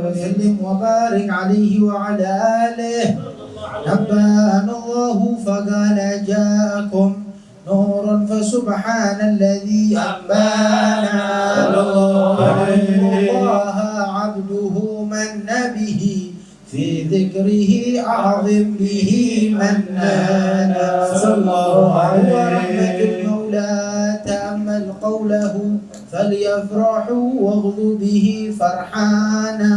وسلم وبارك عليه وعلى آله. نبأنا الله فقال جاءكم نور فسبحان الذي أنبانا. الله عبده من به في ذكره أعظم به منانا. صلى الله عليه ورحمة المولى تأمل قوله فليفرحوا واغضوا به فرحانا.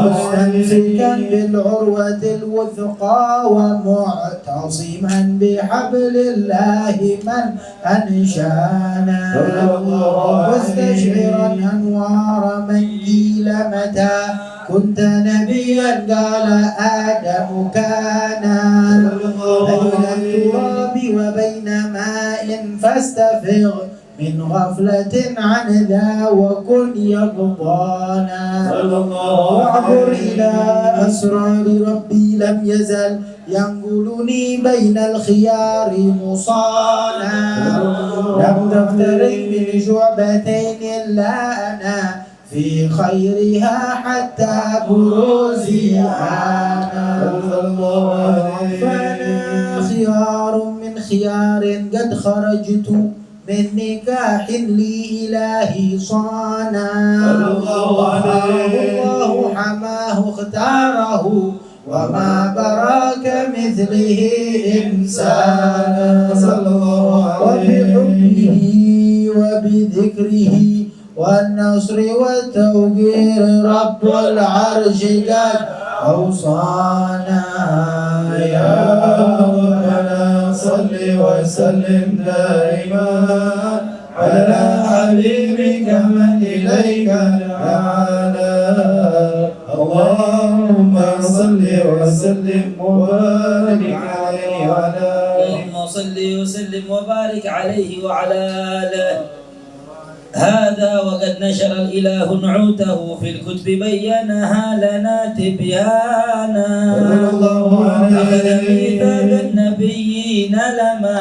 مستمسكا بالعروة الوثقى ومعتصما بحبل الله من أنشانا. مستشعرا أنوار من قيل متى كنت نبيا قال آدم كان. بين التراب وبين ماء فاستفغ من غفلة عن ذا وكن يقضانا. واعبر إلى أسرار ربي لم يزل ينقلني بين الخيار مصانا. لم تفترق من شعبتين إلا أنا في خيرها حتى بروزي أنا. فأنا خيار من خيار قد خرجت من نكاح لي إلهي صانا. الله حماه اختاره وما براك مثله إنسانا. وبحبه وبذكره والنصر والتوقير رب العرش قد أوصانا. يا ربنا صل وسلم دائما على حبيبك من إليك دعانا. اللهم صل وسلم وبارك عليه وعلى اللهم صل وسلم وبارك عليه وعلى آله. هذا وقد نشر الإله نعوته في الكتب بينها لنا تبيانا. أخذ ميثاق النبيين لما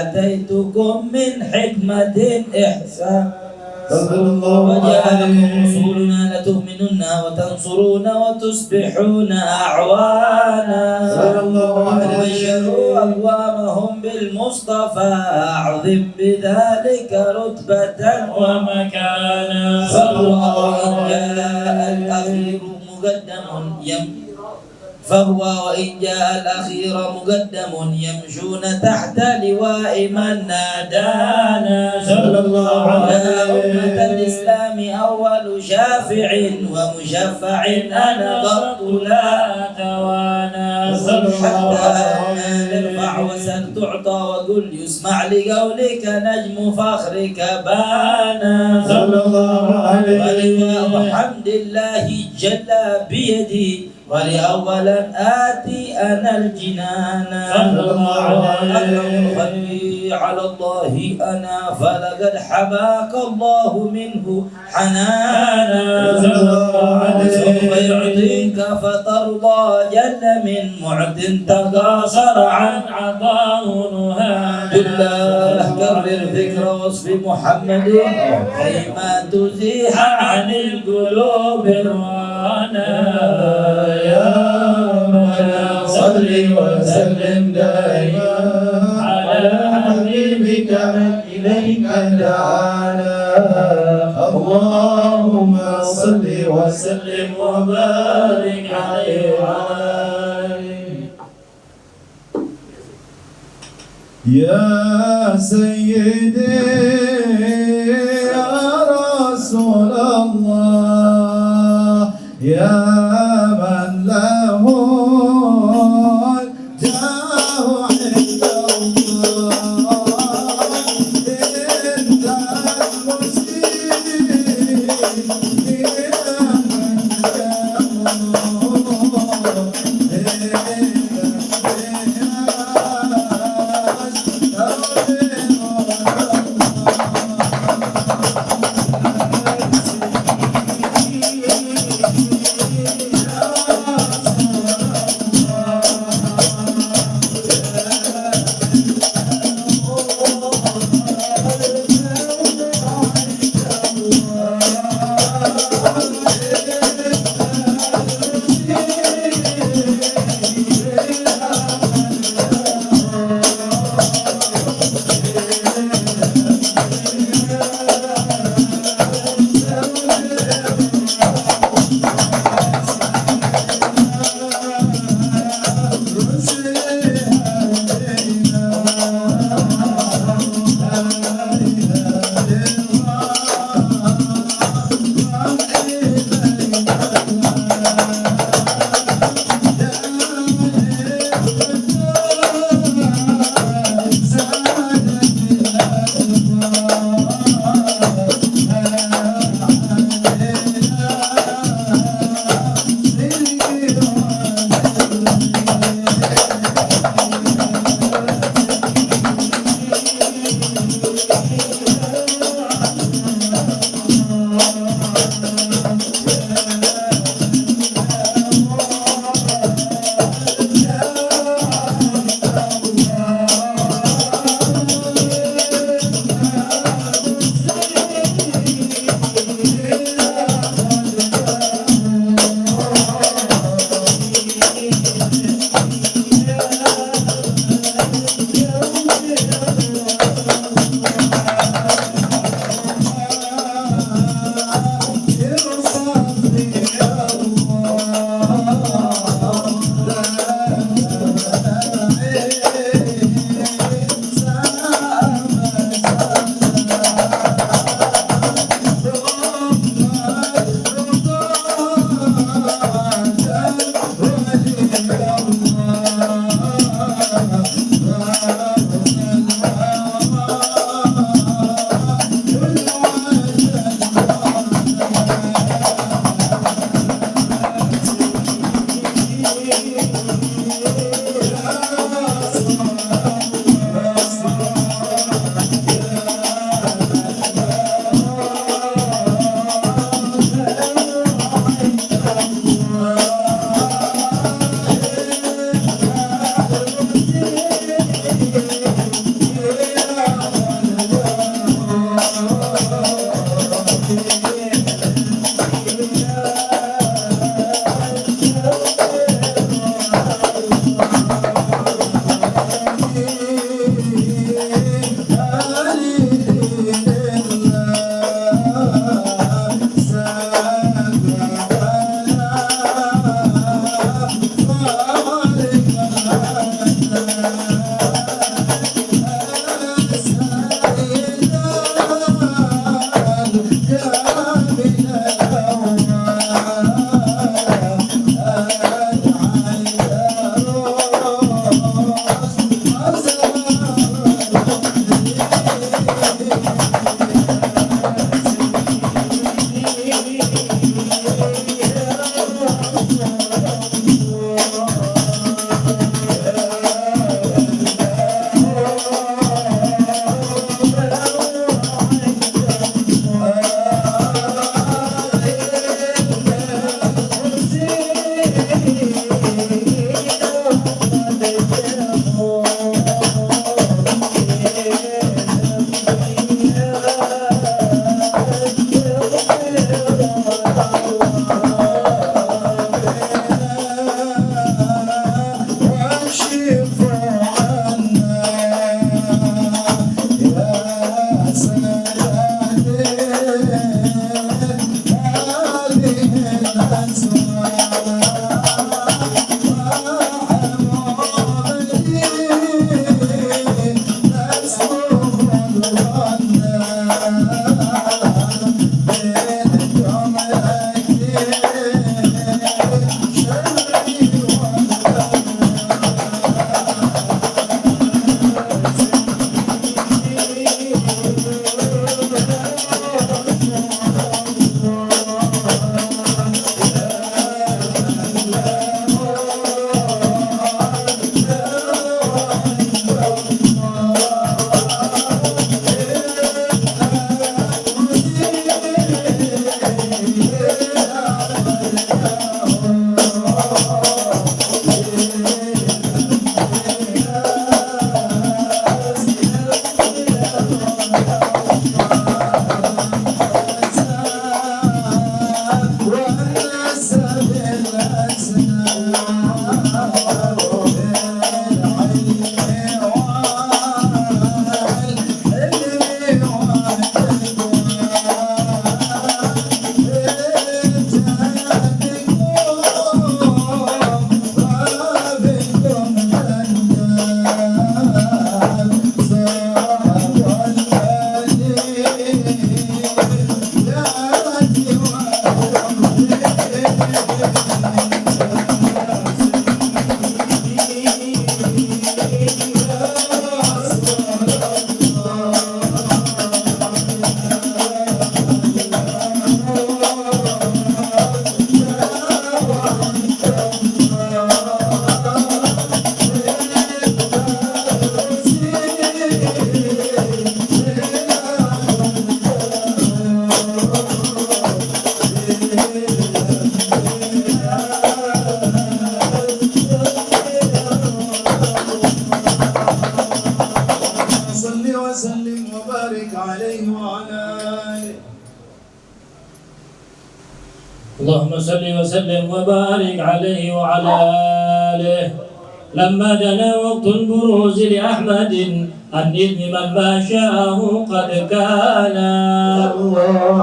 آتيتكم من حكمة إحسان. وجعلكم رسولنا لتؤمنن وتنصرون وتصبحون أعوانا. وبشروا أقوامهم بالمصطفى أعظم بذلك رتبة ومكانا. وإن جاء الأخير مقدم يمشون تحت لواء من نادانا. صلى الله عليه أمة الإسلام أول شافع ومشفع أنا ضرط لا أتوانا. حتى ترفع وسل تعطى وقل يسمع لقولك نجم فخرك بانا. صلى الله عليه ولواء حمد الله جل بيدي ولأولا آتي أنا الجنان. صلى الله عليه على الله أنا فلقد حباك الله منه حنانا. صلى الله عليه سوف يعطيك فترضى جل من معد تقاصر عن عطاه نهانا. بالله كرر ذكر وصف محمد كيما تزيح عن القلوب روانا. يا ربنا صل وسلم دائما على حبيبك من إليك دعانا. اللهم صل وسلم وبارك عليه وعلى آله. يا سيدي يا رسول الله يا من له الجاه عند الله. انت المسيء اللهم صل وسلم وبارك عليه وعلى آله. لما دنا وقت البروز لأحمد النجم من ما شاءه قد كان.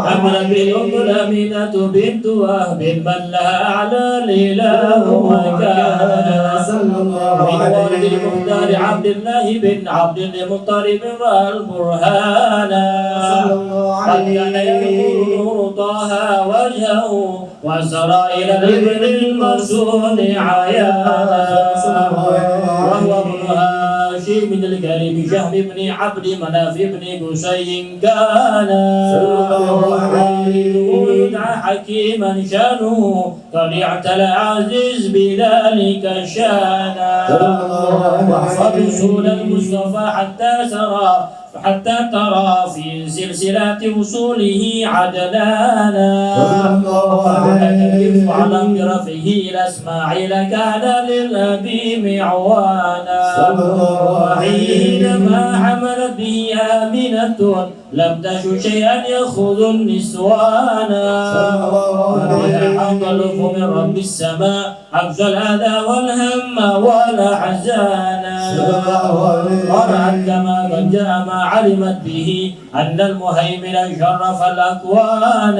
حمل بالأم الأمينة بنت وهب من لها أعلى الإله وكان. من ولد المختار عبد الله بن عبد المطلب والبرهان. قد كان يذكر نور طه وجهه وسرى إلى الابن المرسول عيانا. وهو ابن هاشم الكريم شهم بن عبد مناف بن قصي كان. يدعى حكيما شانه قد اعتلى عزيز بذلك شانا. واحفظ رسول المصطفى حتى ترى في سلسلة وصوله عدنانا. وتكف على برفعه إلى إسماعيل كان للأبي معوانا. وحينما حملت به آمنة لم تش شيئا يأخذ النسوانا. ويحضر من رب السماء حفظ الأذى والهم والأحزانا. ورعت كما قد جاء ما علمت به أن المهيمن شرف الأكوان.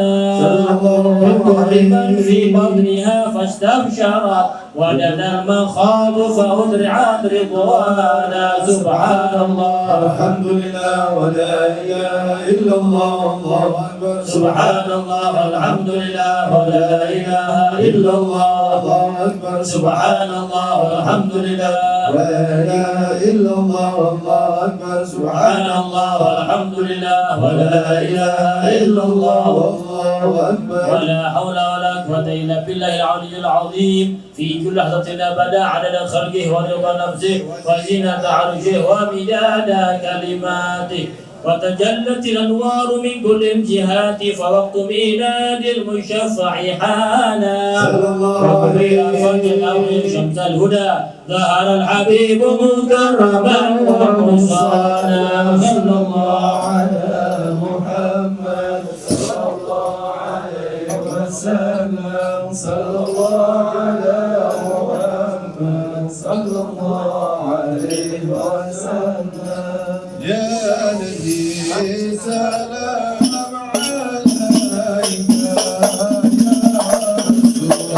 من في بطنها فاستبشرت ودنا المخاض فأدرعت رضوانا. سبحان الله الحمد لله ولا إله إلا الله الله أكبر. سبحان الله والحمد لله ولا إله إلا الله الله أكبر. سبحان الله والحمد لله ولا إله إلا الله الله أكبر. سبحان الله والحمد لله ولا إله إلا الله الله أكبر. ولا حول ولا قوة إلا بالله العلي العظيم. في كل لحظة أبدا عدد خلقه ورضا نفسه وزينة عرشه ومداد كلماته. وتجلت الأنوار من كل الجهات فوقت ميلاد المشفع حانا. وقبل فجر شمس الهدى ظهر الحبيب مكرما ومصانا. صلى الله على محمد صلى الله عليه وسلم. صلى الله على محمد صلى الله عليه وسلم. يا نبي سلام عليك يا رسول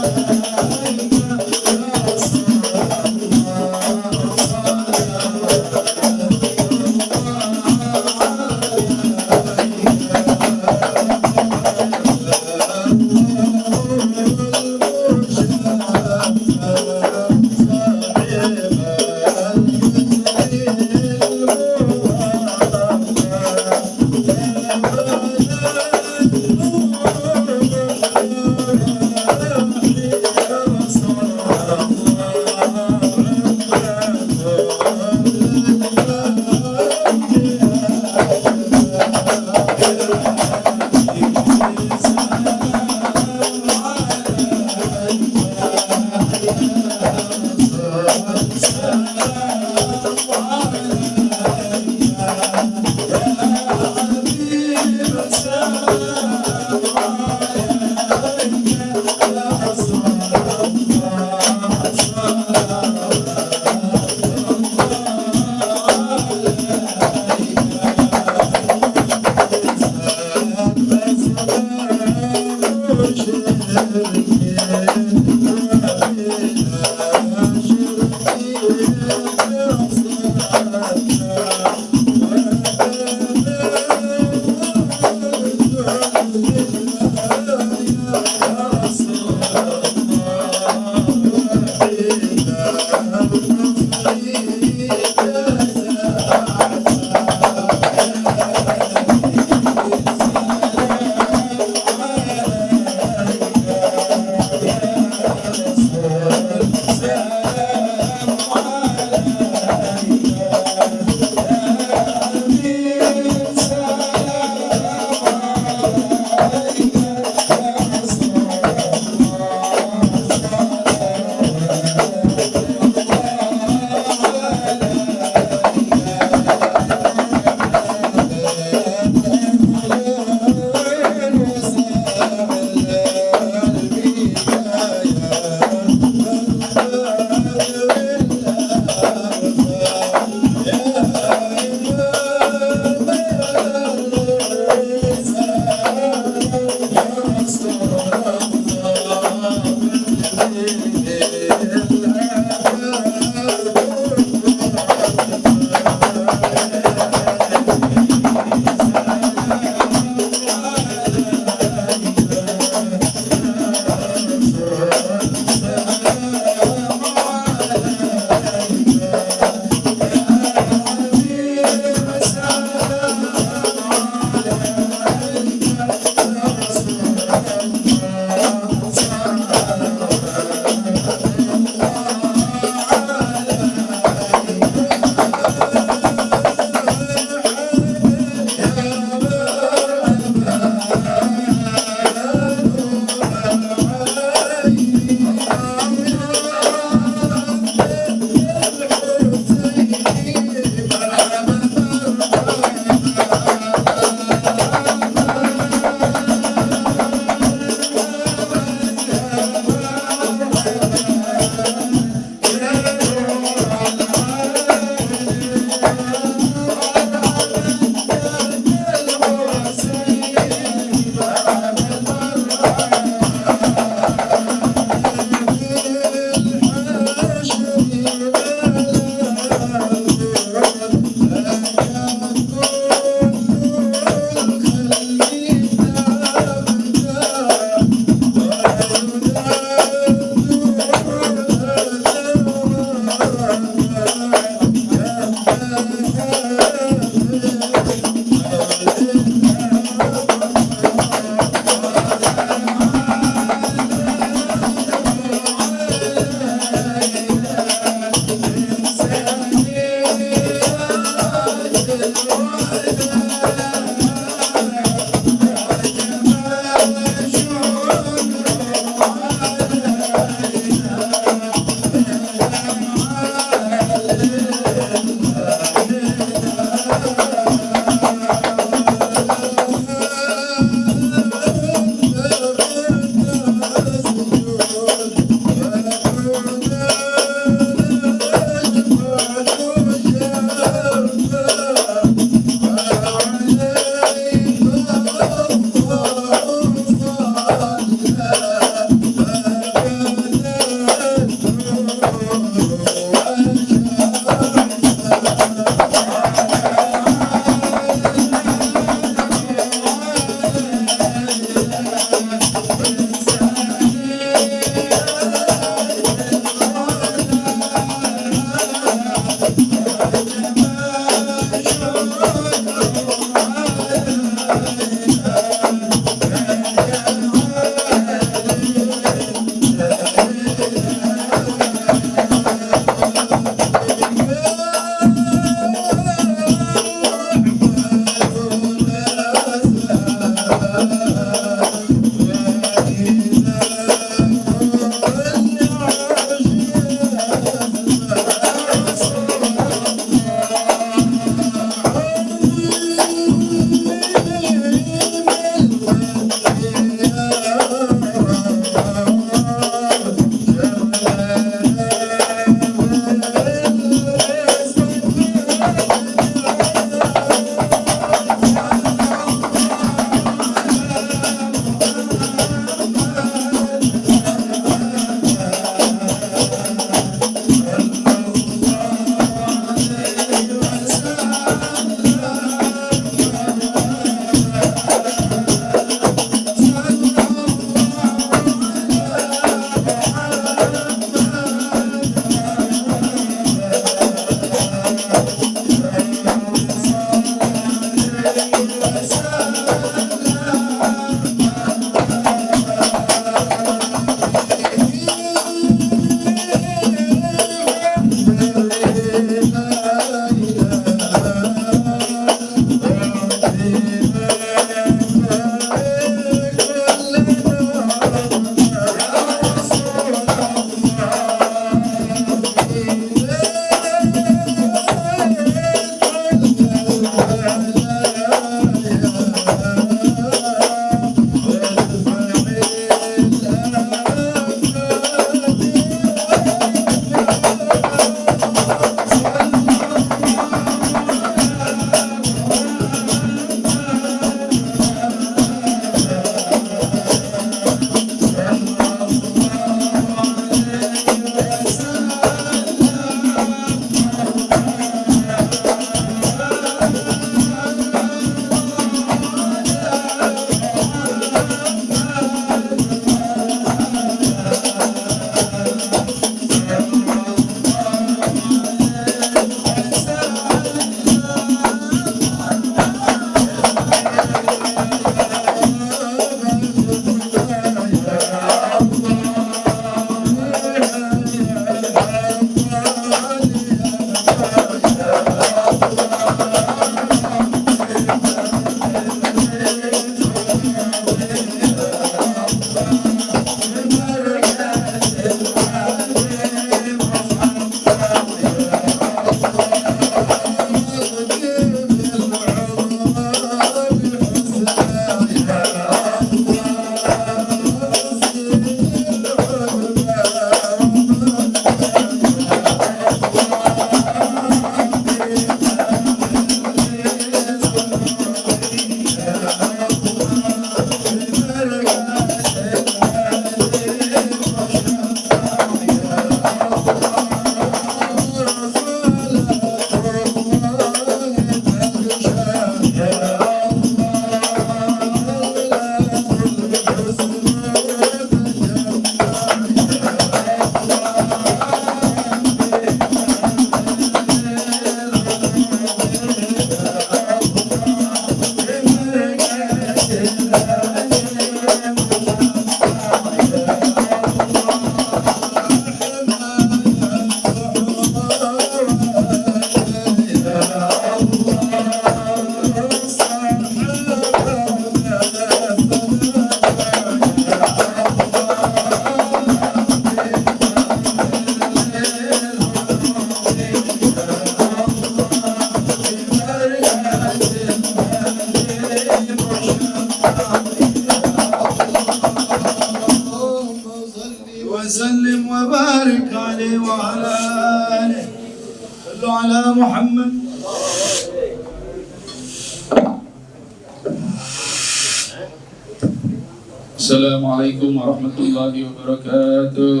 Assalamualaikum warahmatullahi wabarakatuh.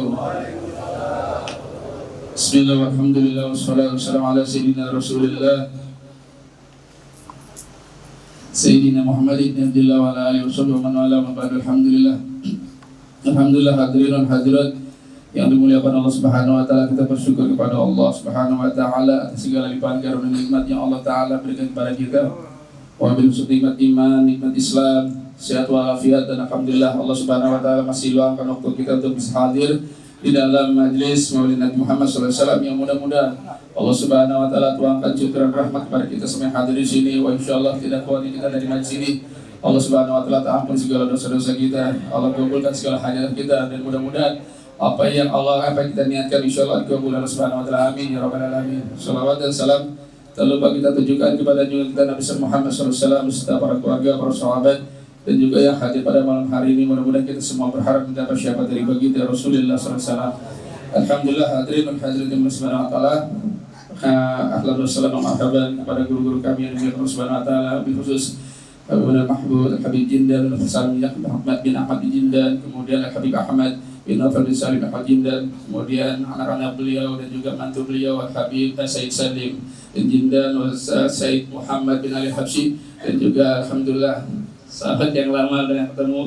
Bismillah, alhamdulillah, wassalatu wassalamu ala sayyidina Rasulillah Sayyidina Muhammad ibn Abdillah wa ala alihi wa sahbihi wa man wala ma ba'du. Alhamdulillah. Alhamdulillah, hadirin dan hadirat yang dimuliakan Allah Subhanahu wa taala, kita bersyukur kepada Allah Subhanahu wa taala atas segala limpahan karunia nikmat yang Allah taala berikan kepada kita. Wa bil nikmat iman, nikmat Islam, sehat walafiat, dan alhamdulillah Allah Subhanahu wa taala masih luangkan waktu kita untuk bisa hadir di dalam majlis Maulid Nabi Muhammad SAW yang mudah-mudahan Allah Subhanahu wa taala tuangkan curahan rahmat kepada kita semua yang hadir di sini. Wa insyaallah tidak kuat kita dari majlis ini, Allah Subhanahu wa taala ampun segala dosa-dosa kita, Allah kabulkan segala hajat kita, dan mudah-mudahan apa yang kita niatkan insyaallah dikabul Allah Subhanahu wa taala. Amin ya rabbal alamin. Shalawat dan salam tak lupa kita tujukan kepada junjungan kita Nabi Muhammad SAW serta para keluarga, para sahabat, dan juga yang hadir pada malam hari ini. Mudah-mudahan kita semua berharap mendapat syafaat dari baginda Rasulullah SAW. Alhamdulillah, hadirin dan hadirat yang Subhanahu wa taala. Ahlan wa salam wa marhaban kepada guru-guru kami yang dimuliakan Subhanahu wa taala, khusus Habibul Mahmud Al-Habib Jindan Al-Fasal Ahmad bin Ahmad bin Jindan, kemudian Al-Habib Ahmad bin Nawfal bin Salim Ahmad Jindan, kemudian anak-anak beliau dan juga mantu beliau Al-Habib Said Salim bin Jindan, Said Muhammad bin Ali Habsyi, dan juga alhamdulillah sahabat yang lama dengan ketemu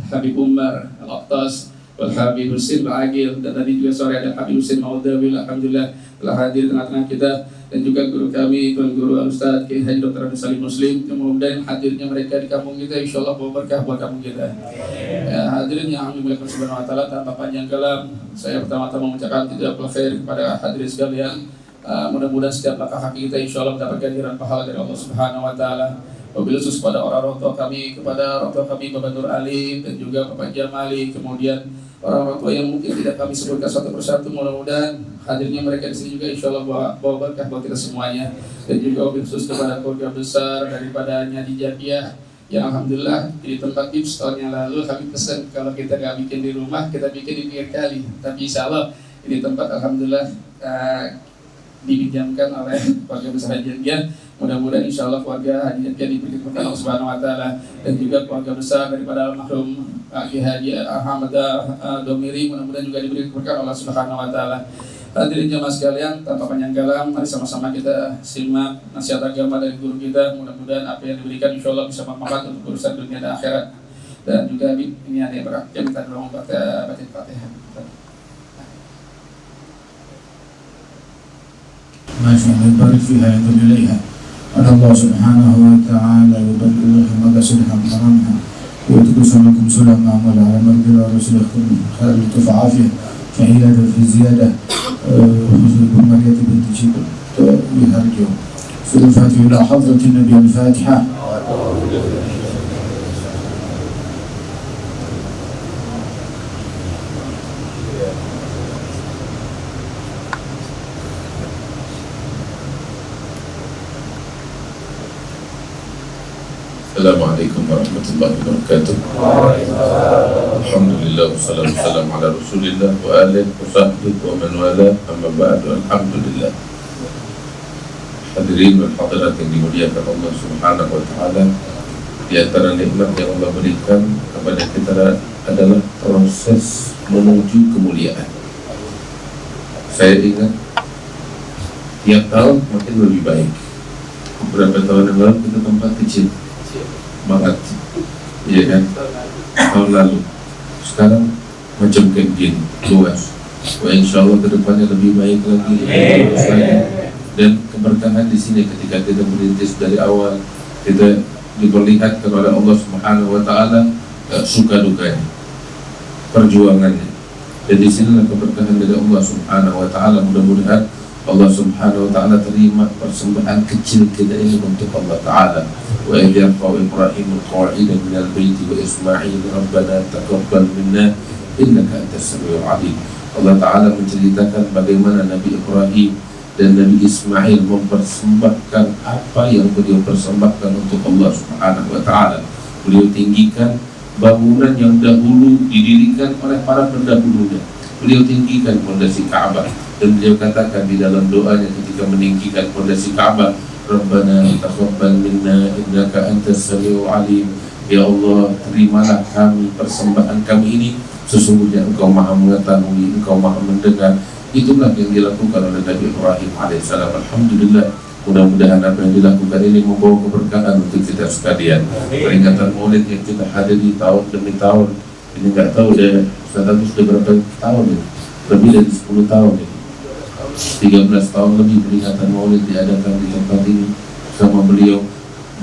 Habib Umar Al-Aqtas, Habib Husin Al-Agil, dan tadi juga sore ada Habib Husin Maudawil, alhamdulillah telah hadir tengah-tengah kita, dan juga guru kami, guru Al-Ustaz Kiai Haji Dr. Abdul Salim Muslim. Kemudian hadirnya mereka di kampung kita insyaallah bawa berkah buat kampung kita. Hadirin yang dimuliakan Subhanahu wa taala, tanpa panjang kalam, saya pertama-tama mengucapkan jazakallahu khair kepada hadirin sekalian. Mudah-mudahan setiap langkah kaki kita insyaallah mendapatkan ganjaran pahala dari Allah Subhanahu wa taala. Wabil khusus kepada orang tua kami, Bapak Nur Ali dan juga Bapak Jamali, kemudian orang tua yang mungkin tidak kami sebutkan satu persatu, mudah-mudahan hadirnya mereka di sini juga insyaallah bawa berkah buat kita semuanya. Dan juga wabil khusus kepada keluarga besar daripada Nyadi Jakiah yang alhamdulillah di tempat tips tahun yang lalu kami pesan kalau kita nggak bikin di rumah, kita bikin di pinggir kali. Tapi insyaallah ini tempat alhamdulillah dipinjamkan oleh keluarga besar Jakiah. Mudah-mudahan insyaallah keluarga Haji Jakiah diberi keberkahan Allah Subhanahu wa taala, dan juga keluarga besar daripada almarhum Kiai Haji Ahmad Domiri mudah-mudahan juga diberi keberkahan Allah Subhanahu wa taala. Hadirin jemaah sekalian, tanpa panjang kalam, mari sama-sama kita simak nasihat agama dari guru kita. Mudah-mudahan apa yang diberikan insyaallah bisa bermanfaat untuk urusan dunia dan akhirat. Dan juga ini ada yang berarti kita doa baca Fatihah. Masya Allah, barik fiha yang ilaiha. Allah Subhanahu wa ta'ala yuballighu maqasidha maramha wa yutqisunakum sulama wa ala marjila rasulikum khairul tufafiyah fa ila fi ziyadah Maryam binti Jibril biharjo surah Fatihah ila hadratin Nabi al-Fatihah. Assalamualaikum warahmatullahi wabarakatuh. Alhamdulillah wassalatu wassalamu ala Rasulillah wa alihi wa sahbihi wa man wala, amma ba'du. Alhamdulillah. Hadirin wal hadirat yang dimuliakan Allah Subhanahu wa taala, di antara nikmat yang Allah berikan kepada kita adalah proses menuju kemuliaan. Saya ingat tiap tahun makin lebih baik. Beberapa tahun yang lalu kita tempat kecil banget, iya kan, tahun lalu. Sekarang macam kayak gini, luas. Wah, insyaallah kedepannya lebih baik lagi, dan keberkahan di sini ketika kita merintis dari awal, kita diperlihatkan oleh Allah Subhanahu wa taala suka dukanya, perjuangannya, dan di sinilah keberkahan dari Allah Subhanahu wa taala. Mudah-mudahan Allah Subhanahu wa taala terima persembahan kecil kita ini untuk Allah taala. Wa idh yarfa'u Ibrahim al-qawa'ida minal baiti wa Ismail rabbana taqabbal minna innaka antas samiul alim. Allah taala menceritakan bagaimana Nabi Ibrahim dan Nabi Ismail mempersembahkan apa yang beliau persembahkan untuk Allah Subhanahu wa taala. Beliau tinggikan bangunan yang dahulu didirikan oleh para pendahulunya. Beliau tinggikan fondasi Ka'bah, dan beliau katakan di dalam doanya ketika meninggikan fondasi Ka'bah, Rabbana taqabbal minna innaka antas samiul alim. Ya Allah, terimalah kami, persembahan kami ini. Sesungguhnya Engkau maha mengetahui, Engkau maha mendengar. Itulah yang dilakukan oleh Nabi Ibrahim alaihissalam. Alhamdulillah, mudah-mudahan apa yang dilakukan ini membawa keberkahan untuk kita sekalian. Peringatan Maulid yang kita hadiri tahun demi tahun, ini nggak tahu deh Ustaz Agus sudah berapa tahun ini? Lebih dari 10 tahun ini, 13 tahun lebih peringatan Maulid diadakan di tempat ini sama beliau.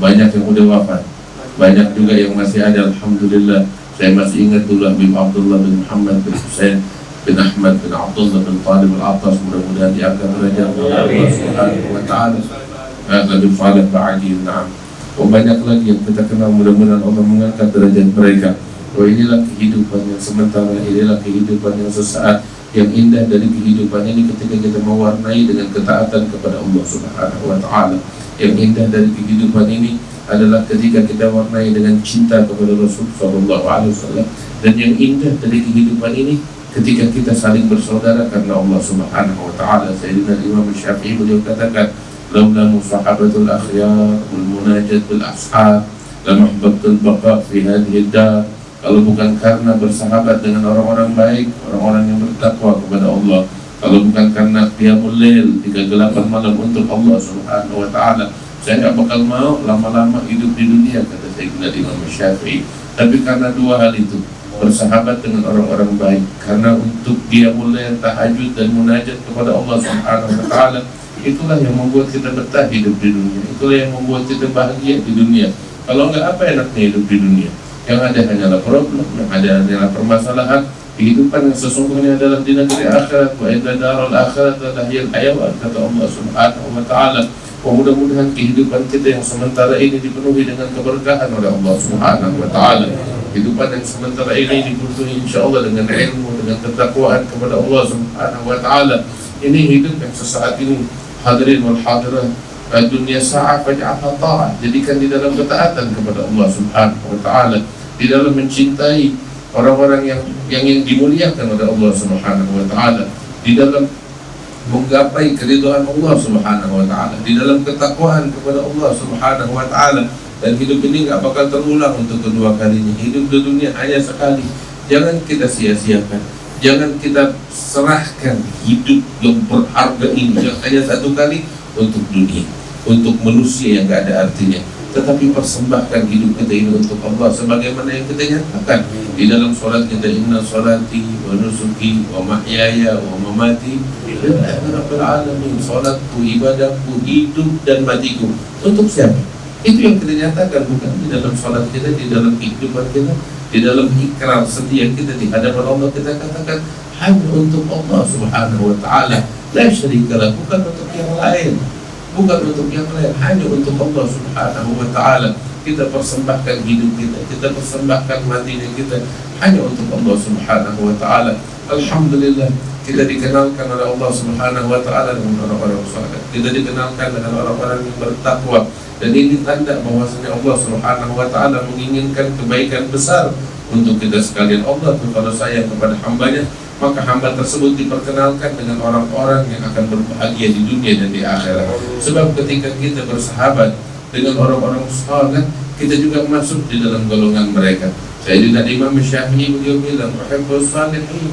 Banyak yang udah wafat, banyak juga yang masih ada. Alhamdulillah, saya masih ingat dulu Habib Abdullah bin Muhammad bin Hussein bin Ahmad bin Abdullah bin Talib Al-Atas, mudah-mudahan diangkat derajat oleh Allah Subhanahu wa taala. Habib Saleh Ba'adi, na'am. Banyak lagi yang kita kenal, mudah-mudahan Allah mengangkat derajat mereka. Inilah kehidupan yang sementara, inilah kehidupan yang sesaat. Yang indah dari kehidupan ini ketika kita mewarnai dengan ketaatan kepada Allah Subhanahu wa taala. Yang indah dari kehidupan ini adalah ketika kita warnai dengan cinta kepada Rasul sallallahu alaihi wasallam. Dan yang indah dari kehidupan ini ketika kita saling bersaudara karena Allah Subhanahu wa taala. Sayyidina Imam Syafi'i beliau katakan, "Laula musahabatul akhyar wal munajat bil ashab, la mahbabtul baqa fi hadhihi ad-dar." Kalau bukan karena bersahabat dengan orang-orang baik, orang-orang yang bertakwa kepada Allah, kalau bukan karena qiyamul lail 38 malam untuk Allah Subhanahu wa taala, saya tidak bakal mau lama-lama hidup di dunia, kata Sayyidina Imam Syafi'i. Tapi karena dua hal itu, bersahabat dengan orang-orang baik, karena untuk qiyamul lail, tahajud dan munajat kepada Allah Subhanahu wa taala, itulah yang membuat kita betah hidup di dunia. Itulah yang membuat kita bahagia di dunia. Kalau enggak, apa enaknya hidup di dunia? Yang ada hanyalah problem, yang ada hanyalah permasalahan. Kehidupan yang sesungguhnya adalah di negeri akhirat. Wa inna darul akhirat lahiyal hayawan, kata Allah Subhanahu wa taala. Mudah-mudahan kehidupan kita yang sementara ini dipenuhi dengan keberkahan oleh Allah Subhanahu wa taala. Kehidupan yang sementara ini dipenuhi insyaallah dengan ilmu, dengan ketakwaan kepada Allah Subhanahu wa taala. Ini hidup yang sesaat ini, hadirin wal hadirat, dunia sa'ah faj'alha ta'ah, jadikan di dalam ketaatan kepada Allah Subhanahu wa taala, di dalam mencintai orang-orang yang dimuliakan oleh Allah Subhanahu wa taala, di dalam menggapai keridhaan Allah Subhanahu wa taala, di dalam ketakwaan kepada Allah Subhanahu wa taala. Dan hidup ini enggak bakal terulang untuk kedua kalinya. Hidup di dunia hanya sekali. Jangan kita sia-siakan. Jangan kita serahkan hidup yang berharga ini yang hanya satu kali untuk dunia, untuk manusia yang enggak ada artinya. Tetapi persembahkan hidup kita ini untuk Allah, sebagaimana yang kita nyatakan di dalam salat kita, inna salati wa nusuki wa mahyaya wa mamati lillahi rabbil alamin. Salatku, ibadahku, hidup dan matiku untuk siapa? Itu yang kita nyatakan, bukan di dalam salat kita, di dalam kehidupan kita, di dalam ikrar setia kita di hadapan Allah, kita katakan hanya untuk Allah Subhanahu wa taala, la syarikalah, bukan untuk yang lain. Bukan untuk yang lain, hanya untuk Allah Subhanahu wa taala. Kita persembahkan hidup kita persembahkan matinya kita hanya untuk Allah Subhanahu wa taala. Alhamdulillah, kita dikenalkan oleh Allah Subhanahu wa taala dengan orang-orang saleh. Kita dikenalkan dengan orang-orang yang bertakwa. Dan ini tanda bahwasanya Allah Subhanahu wa taala menginginkan kebaikan besar untuk kita sekalian. Allah tuh kalau sayang kepada hambanya, maka hamba tersebut diperkenalkan dengan orang-orang yang akan berbahagia di dunia dan di akhirat. Sebab ketika kita bersahabat dengan orang-orang saleh, kita juga masuk di dalam golongan mereka. Sayyidina Imam Syafi'i beliau bilang, "Uhibbus salihin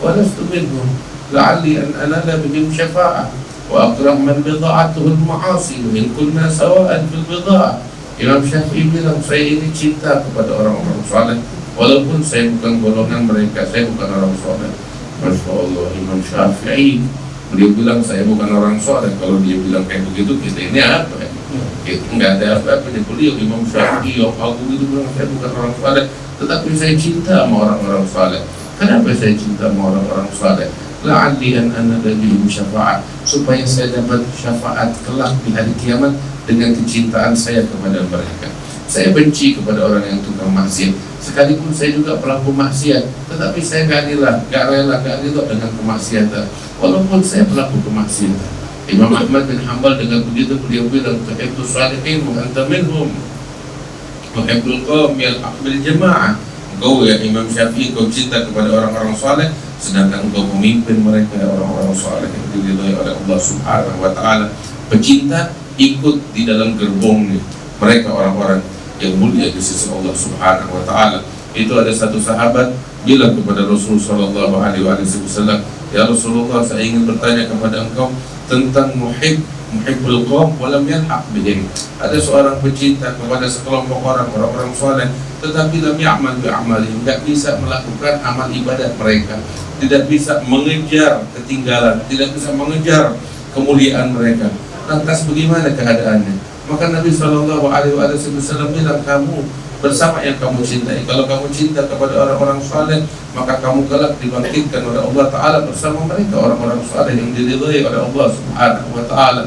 wa lastu minhum, la'alli an anala bihim syafa'ah, wa akrah man bida'atuhu al-ma'asi, wa in kunna sawa'an fil bida'ah." Imam Syafi'i bilang, saya ini cinta kepada orang-orang saleh, walaupun saya bukan golongan mereka, saya bukan orang saleh. Masya Allah, Imam Syafi'i beliau bilang saya bukan orang saleh. Kalau dia bilang kayak begitu, kita ini apa ya? Kita nggak ada apa-apa. Beliau Imam Syafi'i yang agung itu bilang saya bukan orang saleh, tetapi saya cinta sama orang-orang saleh. Kenapa saya cinta sama orang-orang saleh? La'alli an anala bihim syafa'ah, supaya saya dapat syafaat kelak di hari kiamat dengan kecintaan saya kepada mereka. Saya benci kepada orang yang tukang maksiat, sekalipun saya juga pelaku maksiat, tetapi saya gak rela dengan kemaksiatan, walaupun saya pelaku kemaksiatan. Imam Ahmad bin Hanbal dengan begitu beliau bilang, tuhibbus salihin wa anta minhum, tuhibbul qawm bil jamaah. Engkau ya Imam Syafi'i, engkau cinta kepada orang-orang saleh, sedangkan engkau memimpin mereka orang-orang saleh yang diridhai oleh Allah Subhanahu wa taala. Pecinta ikut di dalam gerbongnya mereka orang-orang yang mulia di sisi Allah Subhanahu wa taala. Itu ada satu sahabat bilang kepada Rasulullah sallallahu alaihi wasallam, "Ya Rasulullah, saya ingin bertanya kepada engkau tentang muhibbul qaum wa lam yalhaq bihim." Ada seorang pecinta kepada sekelompok orang-orang saleh, tetapi lam ya'mal bi amalihim, tidak bisa melakukan amal ibadat mereka, tidak bisa mengejar ketinggalan, tidak bisa mengejar kemuliaan mereka. Lantas bagaimana keadaannya? Maka Nabi sallallahu alaihi wasallam bilang, kamu bersama yang kamu cintai. Kalau kamu cinta kepada orang-orang saleh, maka kamu kelak dibangkitkan oleh Allah Ta'ala bersama mereka, orang-orang saleh yang diridhai oleh Allah Subhanahu wa Ta'ala.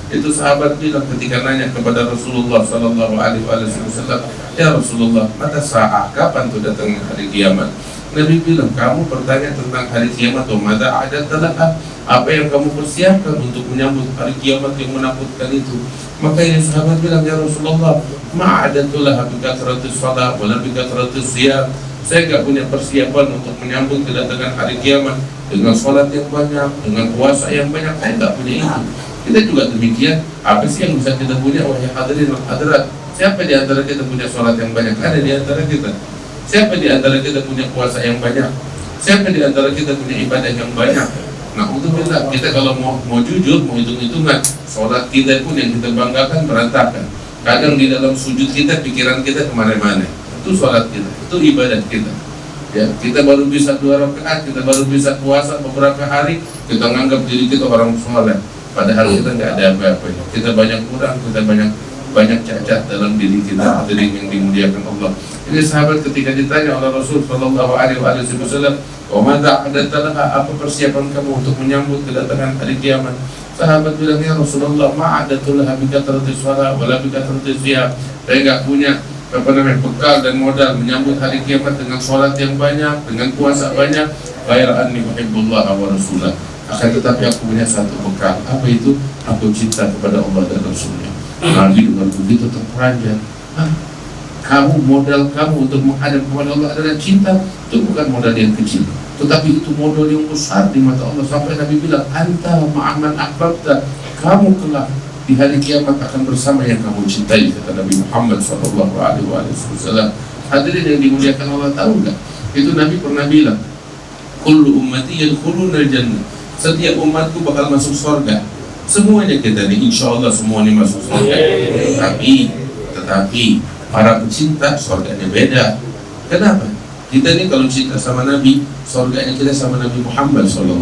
Itu sahabat bilang ketika nanya kepada Rasulullah sallallahu alaihi wasallam, "Ya Rasulullah, mata sa'ah, kapan itu datangnya hari kiamat?" Nabi bilang, kamu bertanya tentang hari kiamat, mada adatalaha, apa yang kamu persiapkan untuk menyambut hari kiamat yang menakutkan itu? Maka ini sahabat bilang, "Ya Rasulullah, ma'adatulaha bikathratis shalah wala bikathratis siyam." Saya tidak punya persiapan untuk menyambut kedatangan hari kiamat dengan salat yang banyak, dengan puasa yang banyak. Saya tidak punya itu. Kita juga demikian. Apa sih yang bisa kita punya, wahai hadirin dan hadirat? Siapa di antara kita punya salat yang banyak? Ada di antara kita. Siapa di antara kita punya puasa yang banyak? Siapa di antara kita punya ibadah yang banyak? Nah, untuk kita kalau mau jujur, mau hitung-hitungan, sholat kita pun yang kita banggakan berantakan. Kadang di dalam sujud kita, pikiran kita kemana-mana. Itu sholat kita, itu ibadat kita. Ya, kita baru bisa 2 rakaat, kita baru bisa puasa beberapa hari, kita menganggap diri kita orang sholat. Padahal kita nggak ada apa-apanya. Kita banyak kurang, kita banyak cacat dalam diri kita, diri yang dimuliakan Allah. Ini sahabat ketika ditanya oleh Rasul sallallahu alaihi wasallam, "Wa madza adatalaha, apa persiapan kamu untuk menyambut kedatangan hari kiamat?" Sahabat bilang, "Ya Rasulullah, ma'adatulaha bikathratis shalah wala bikathratis siyam." Saya enggak punya bekal dan modal menyambut hari kiamat dengan salat yang banyak, dengan puasa banyak. Ghaira anni uhibbullah wa rasulah. Akan tetapi aku punya satu bekal. Apa itu? Aku cinta kepada Allah dan Rasulnya. Nabi dengan begitu terperanjat. Kamu, modal kamu untuk menghadap kepada Allah adalah cinta. Itu bukan modal yang kecil, tetapi itu modal yang besar di mata Allah. Sampai Nabi bilang, "Anta ma'aman ahbabta." Kamu kelak di hari kiamat akan bersama yang kamu cintai, kata Nabi Muhammad SAW. Hadirin yang dimuliakan Allah, tahu nggak? Itu Nabi pernah bilang, "Kullu ummati yadkhuluna al-jannah." Setiap umatku bakal masuk surga. Semuanya kita nih, insya Allah semuanya masuk surga. Tetapi para pecinta surganya beda. Kenapa? Kita nih kalau cinta sama Nabi, surganya kita sama Nabi Muhammad SAW.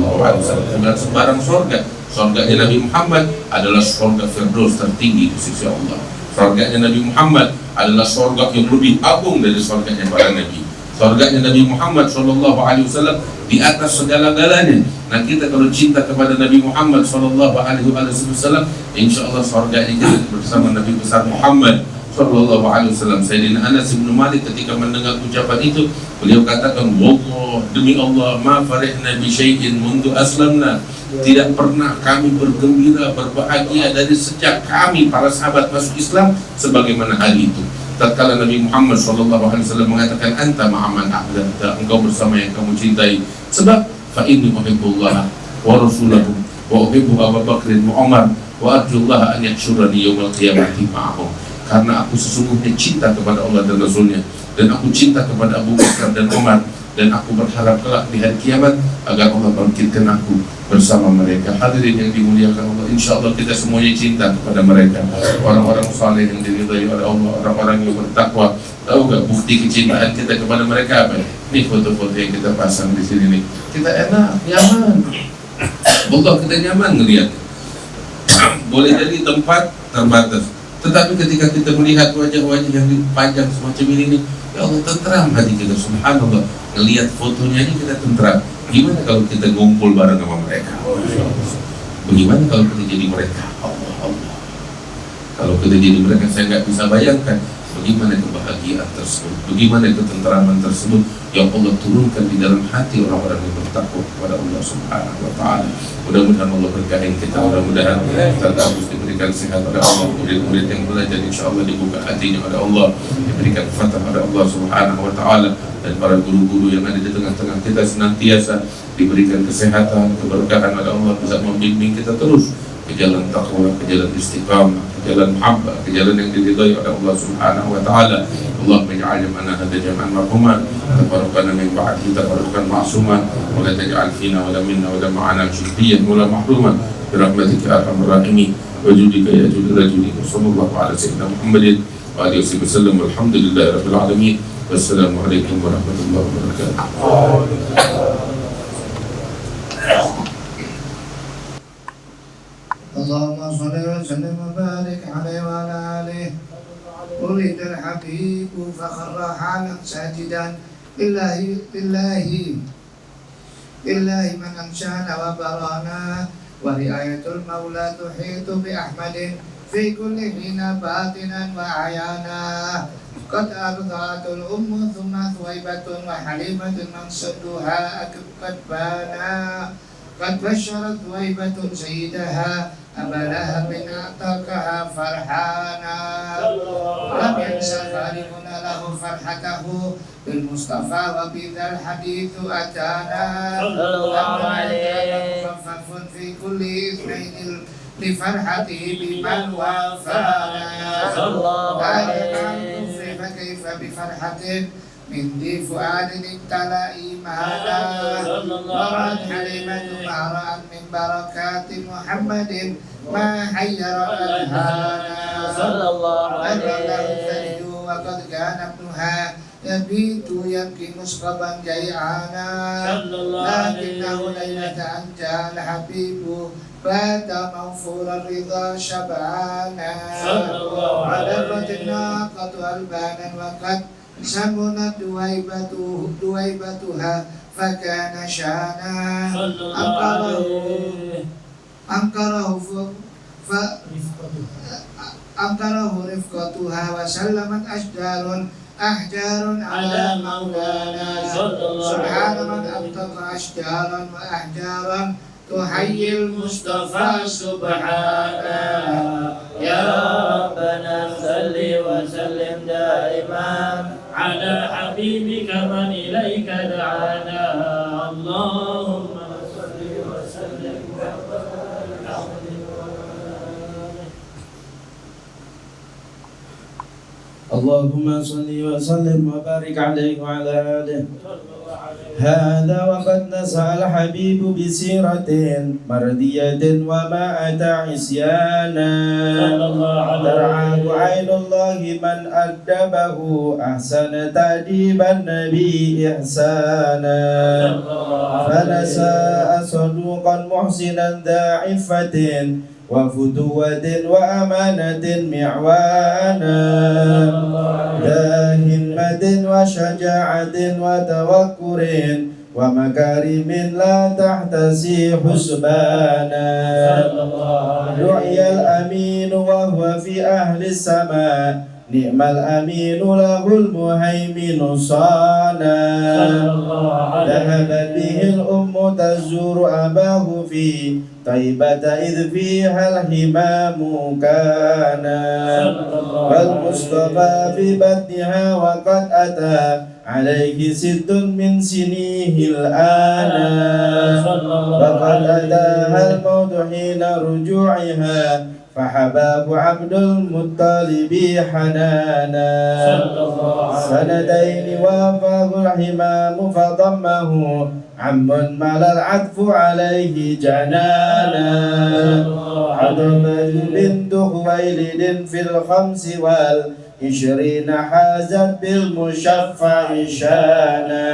Bukan sembarang surga. Surganya Nabi Muhammad adalah surga Firdaus tertinggi di sisi Allah. Surganya Nabi Muhammad adalah surga yang lebih agung dari surganya para Nabi. Surganya Nabi Muhammad SAW di atas segala-galanya. Nah, kita kalau cinta kepada Nabi Muhammad SAW, insya Allah surganya kita bersama Nabi besar Muhammad sallallahu alaihi wasallam. Sayyidina Anas bin Malik ketika mendengar ucapan itu, beliau katakan, "Wallah, demi Allah, ma farihna bi syai'in mundu aslamna." Tidak pernah kami bergembira, berbahagia dari sejak kami para sahabat masuk Islam sebagaimana hari itu. Tatkala Nabi Muhammad sallallahu alaihi wasallam mengatakan, "Anta ma'aman ahbabta," engkau bersama yang kamu cintai. Sebab fa inni uhibbullah wa rasulahu wa uhibbu Abu Bakr wa Umar wa arjullaha an yahsyurani yaumil qiyamati ma'ahum. Karena aku sesungguhnya cinta kepada Allah dan Rasulnya, dan aku cinta kepada Abu Bakar dan Umar, dan aku berharap kelak di hari kiamat agar Allah bangkitkan aku bersama mereka. Hadirin yang dimuliakan Allah, insya Allah kita semuanya cinta kepada mereka, orang-orang saleh yang diridhai oleh Allah, orang-orang yang bertakwa. Tahu gak bukti kecintaan kita kepada mereka apa? Nih foto-foto yang kita pasang di sini nih. Kita enak, nyaman. Allah, kita nyaman ngelihat. Boleh jadi tempat terbatas, tetapi ketika kita melihat wajah-wajah yang dipajang semacam ini, ya Allah, tentram hati kita. Subhanallah, ngelihat fotonya ini kita tentram. Gimana kalau kita ngumpul bareng sama mereka? Bagaimana kalau kita jadi mereka? Allah. Kalau kita jadi mereka, saya nggak bisa bayangkan bagaimana kebahagiaan tersebut, bagaimana ketentraman tersebut yang Allah turunkan di dalam hati orang-orang yang bertakwa kepada Allah Subhanahu wa Ta'ala. Mudah-mudahan Allah berkahi kita, mudah-mudahan kita terus diberikan sehat oleh Allah, murid-murid yang belajar insya Allah dibuka hatinya oleh Allah, diberikan fatah oleh Allah Subhanahu wa Ta'ala, dan para guru-guru yang ada di tengah-tengah kita senantiasa diberikan kesehatan, keberkahan oleh Allah, bisa membimbing kita terus ke jalan taqwa, ke jalan istiqamah, ke jalan mahabbah, ke jalan yang diridhai oleh Allah Subhanahu wa taala. Allahumma ij'al jam'ana hadha jam'an marhuman, tabarrukana min ba'di tabarrukan ma'suman, wa la taj'al fina wa la minna wa la ma'ana syqiyan wa la mahruman bi rahmatika ya arhamar rahimin wa judika ya judul rajuli. Sallallahu ala sayyidina Muhammadin wa alihi wasallam. Walhamdulillahi rabbil alamin. Wassalamualaikum warahmatullahi wabarakatuh. اللهم صل وسلم وبارك عليه وعلى آله. ولد الحبيب فخر حالا ساجدا لله من أنشانا وبرانا، ورعاية المولى تحيط بأحمد في كل حين باطنا وعيانا. قد أرضعت الأم ثم ثويبة وحليمة من صدها قد بانا. قد بشرت ثويبة سيدها أبا لهب أعتقها فرحانا. لم ينسى خالقنا له فرحته بالمصطفى وبذا الحديث أتانا. مخفف في كل اثنين لفرحته بمن وافانا. فكيف بفرحة من ذي فؤاد ابتلى إيمانا. ورأت حليمة ما رأت من بركات محمد ما حير أذهانا. أدركه الثلج وقد كان ابنها يبيت يبكي مسقبا جيعانا. لكنه ليلة أن جاء الحبيب بات موفور الرضا شبعانا. علقت الناقة ألبانا وقد سمنت دويبتها فكان شانا. أنكره رفقتها وسلمت أحجار على مولانا. سبحان من أنطق أشجارا وأحجارا تحيي المصطفى سبحانا. يا ربنا صل وسلم دائما على حبيبك من إليك دعانا. اللهم صل وسلم اللهم صل وسلم وبارك عليه وعلى آله. هذا وقد نسى الحبيب بسيرة مردية وما أتى عصيانا. ترعاه عين الله من أدبه أحسن تأديب النبي إحسانا. فنساء صدوقا محسنا ذا عفة وفتوة وأمانة معوانا. ذا همة وشجاعة وتوكر ومكارم لا تحتسي حسبانا. دعي الأمين وهو في أهل السماء نعم الأمين له المهيمن صانا. ذهبت به الأم تزور أباه في طيبة إذ فيها الهمام كان. والمصطفى في بطنها وقد أتى عليه 6 من سنيه الآن. وقد أتاها الموت حين رجوعها فحباب عبد المطلب حنانا. 2 وافاه الحمام فضمه عم مال العطف عليه جنانا. عظمت بنت خويلد في 25 حازت بالمشفع شانا.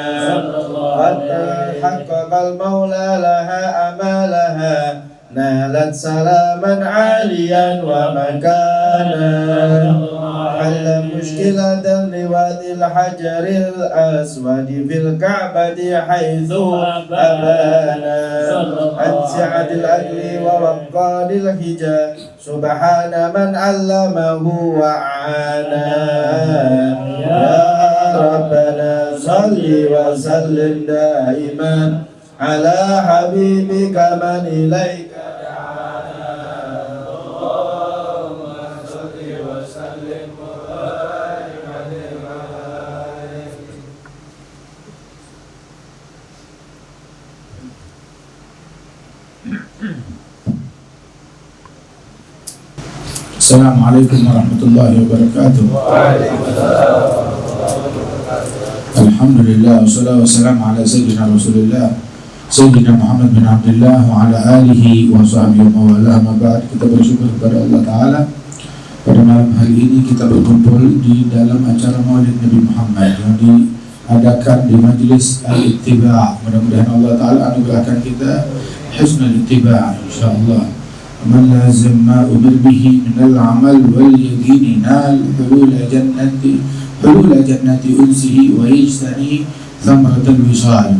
قد حقق المولى لها أمالها نالت سلاما عاليا ومكانا. حل مشكلة لوادي الحجر الأسود في الكعبة حيث أبانا. عن سعة الأكل ووقار الحجاب سبحان من علمه وعانا. يا ربنا صل وسلم دائما على حبيبك من إليك Assalamualaikum warahmatullahi wabarakatuh. Alhamdulillah wassalatu wassalamu ala sayyidina Rasulillah Sayyidina Muhammad bin Abdullah wa ala alihi wa sahbihi wa wala ma ba'd. Kita bersyukur kepada Allah Ta'ala pada malam hari ini kita berkumpul di dalam acara Maulid Nabi Muhammad yang diadakan di Majlis Al-Ittiba'. Mudah-mudahan Allah Ta'ala anugerahkan kita husnul ittiba' insyaallah. Man lazim ma umir bihi minal amal wal yaqini nal hulul jannati unsihi wa yajtani thamratul wisal.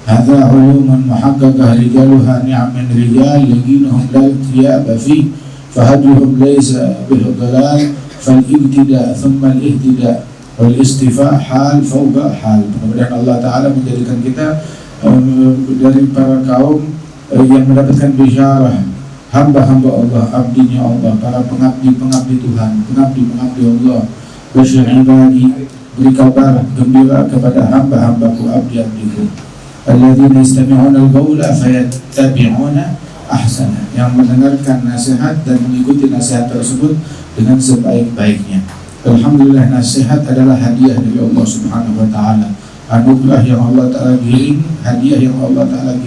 Hadha ulumun muhaqqaqah rijaluha ni'man rijal yaqinuhum la tiyaba fi fahaduhum laysa bil dalal fal ibtida thumma al ihtida wal istifa hal fawqa hal. Mudah-mudahan Allah Ta'ala menjadikan kita dari para kaum yang mendapatkan bisyarah, hamba-hamba Allah, abdinya Allah, para pengabdi Tuhan, pengabdi Allah. Wasyir ibadi, beri kabar gembira kepada hamba-hambaku, abdi-abdiku. Alladzina yastami'una al-qawla fayattabi'una ahsana, yang mendengarkan nasihat dan mengikuti nasihat tersebut dengan sebaik-baiknya. Alhamdulillah, nasihat adalah hadiah dari Allah Subhanahu wa Ta'ala, anugerah yang Allah Ta'ala kirim, hadiah yang Allah Ta'ala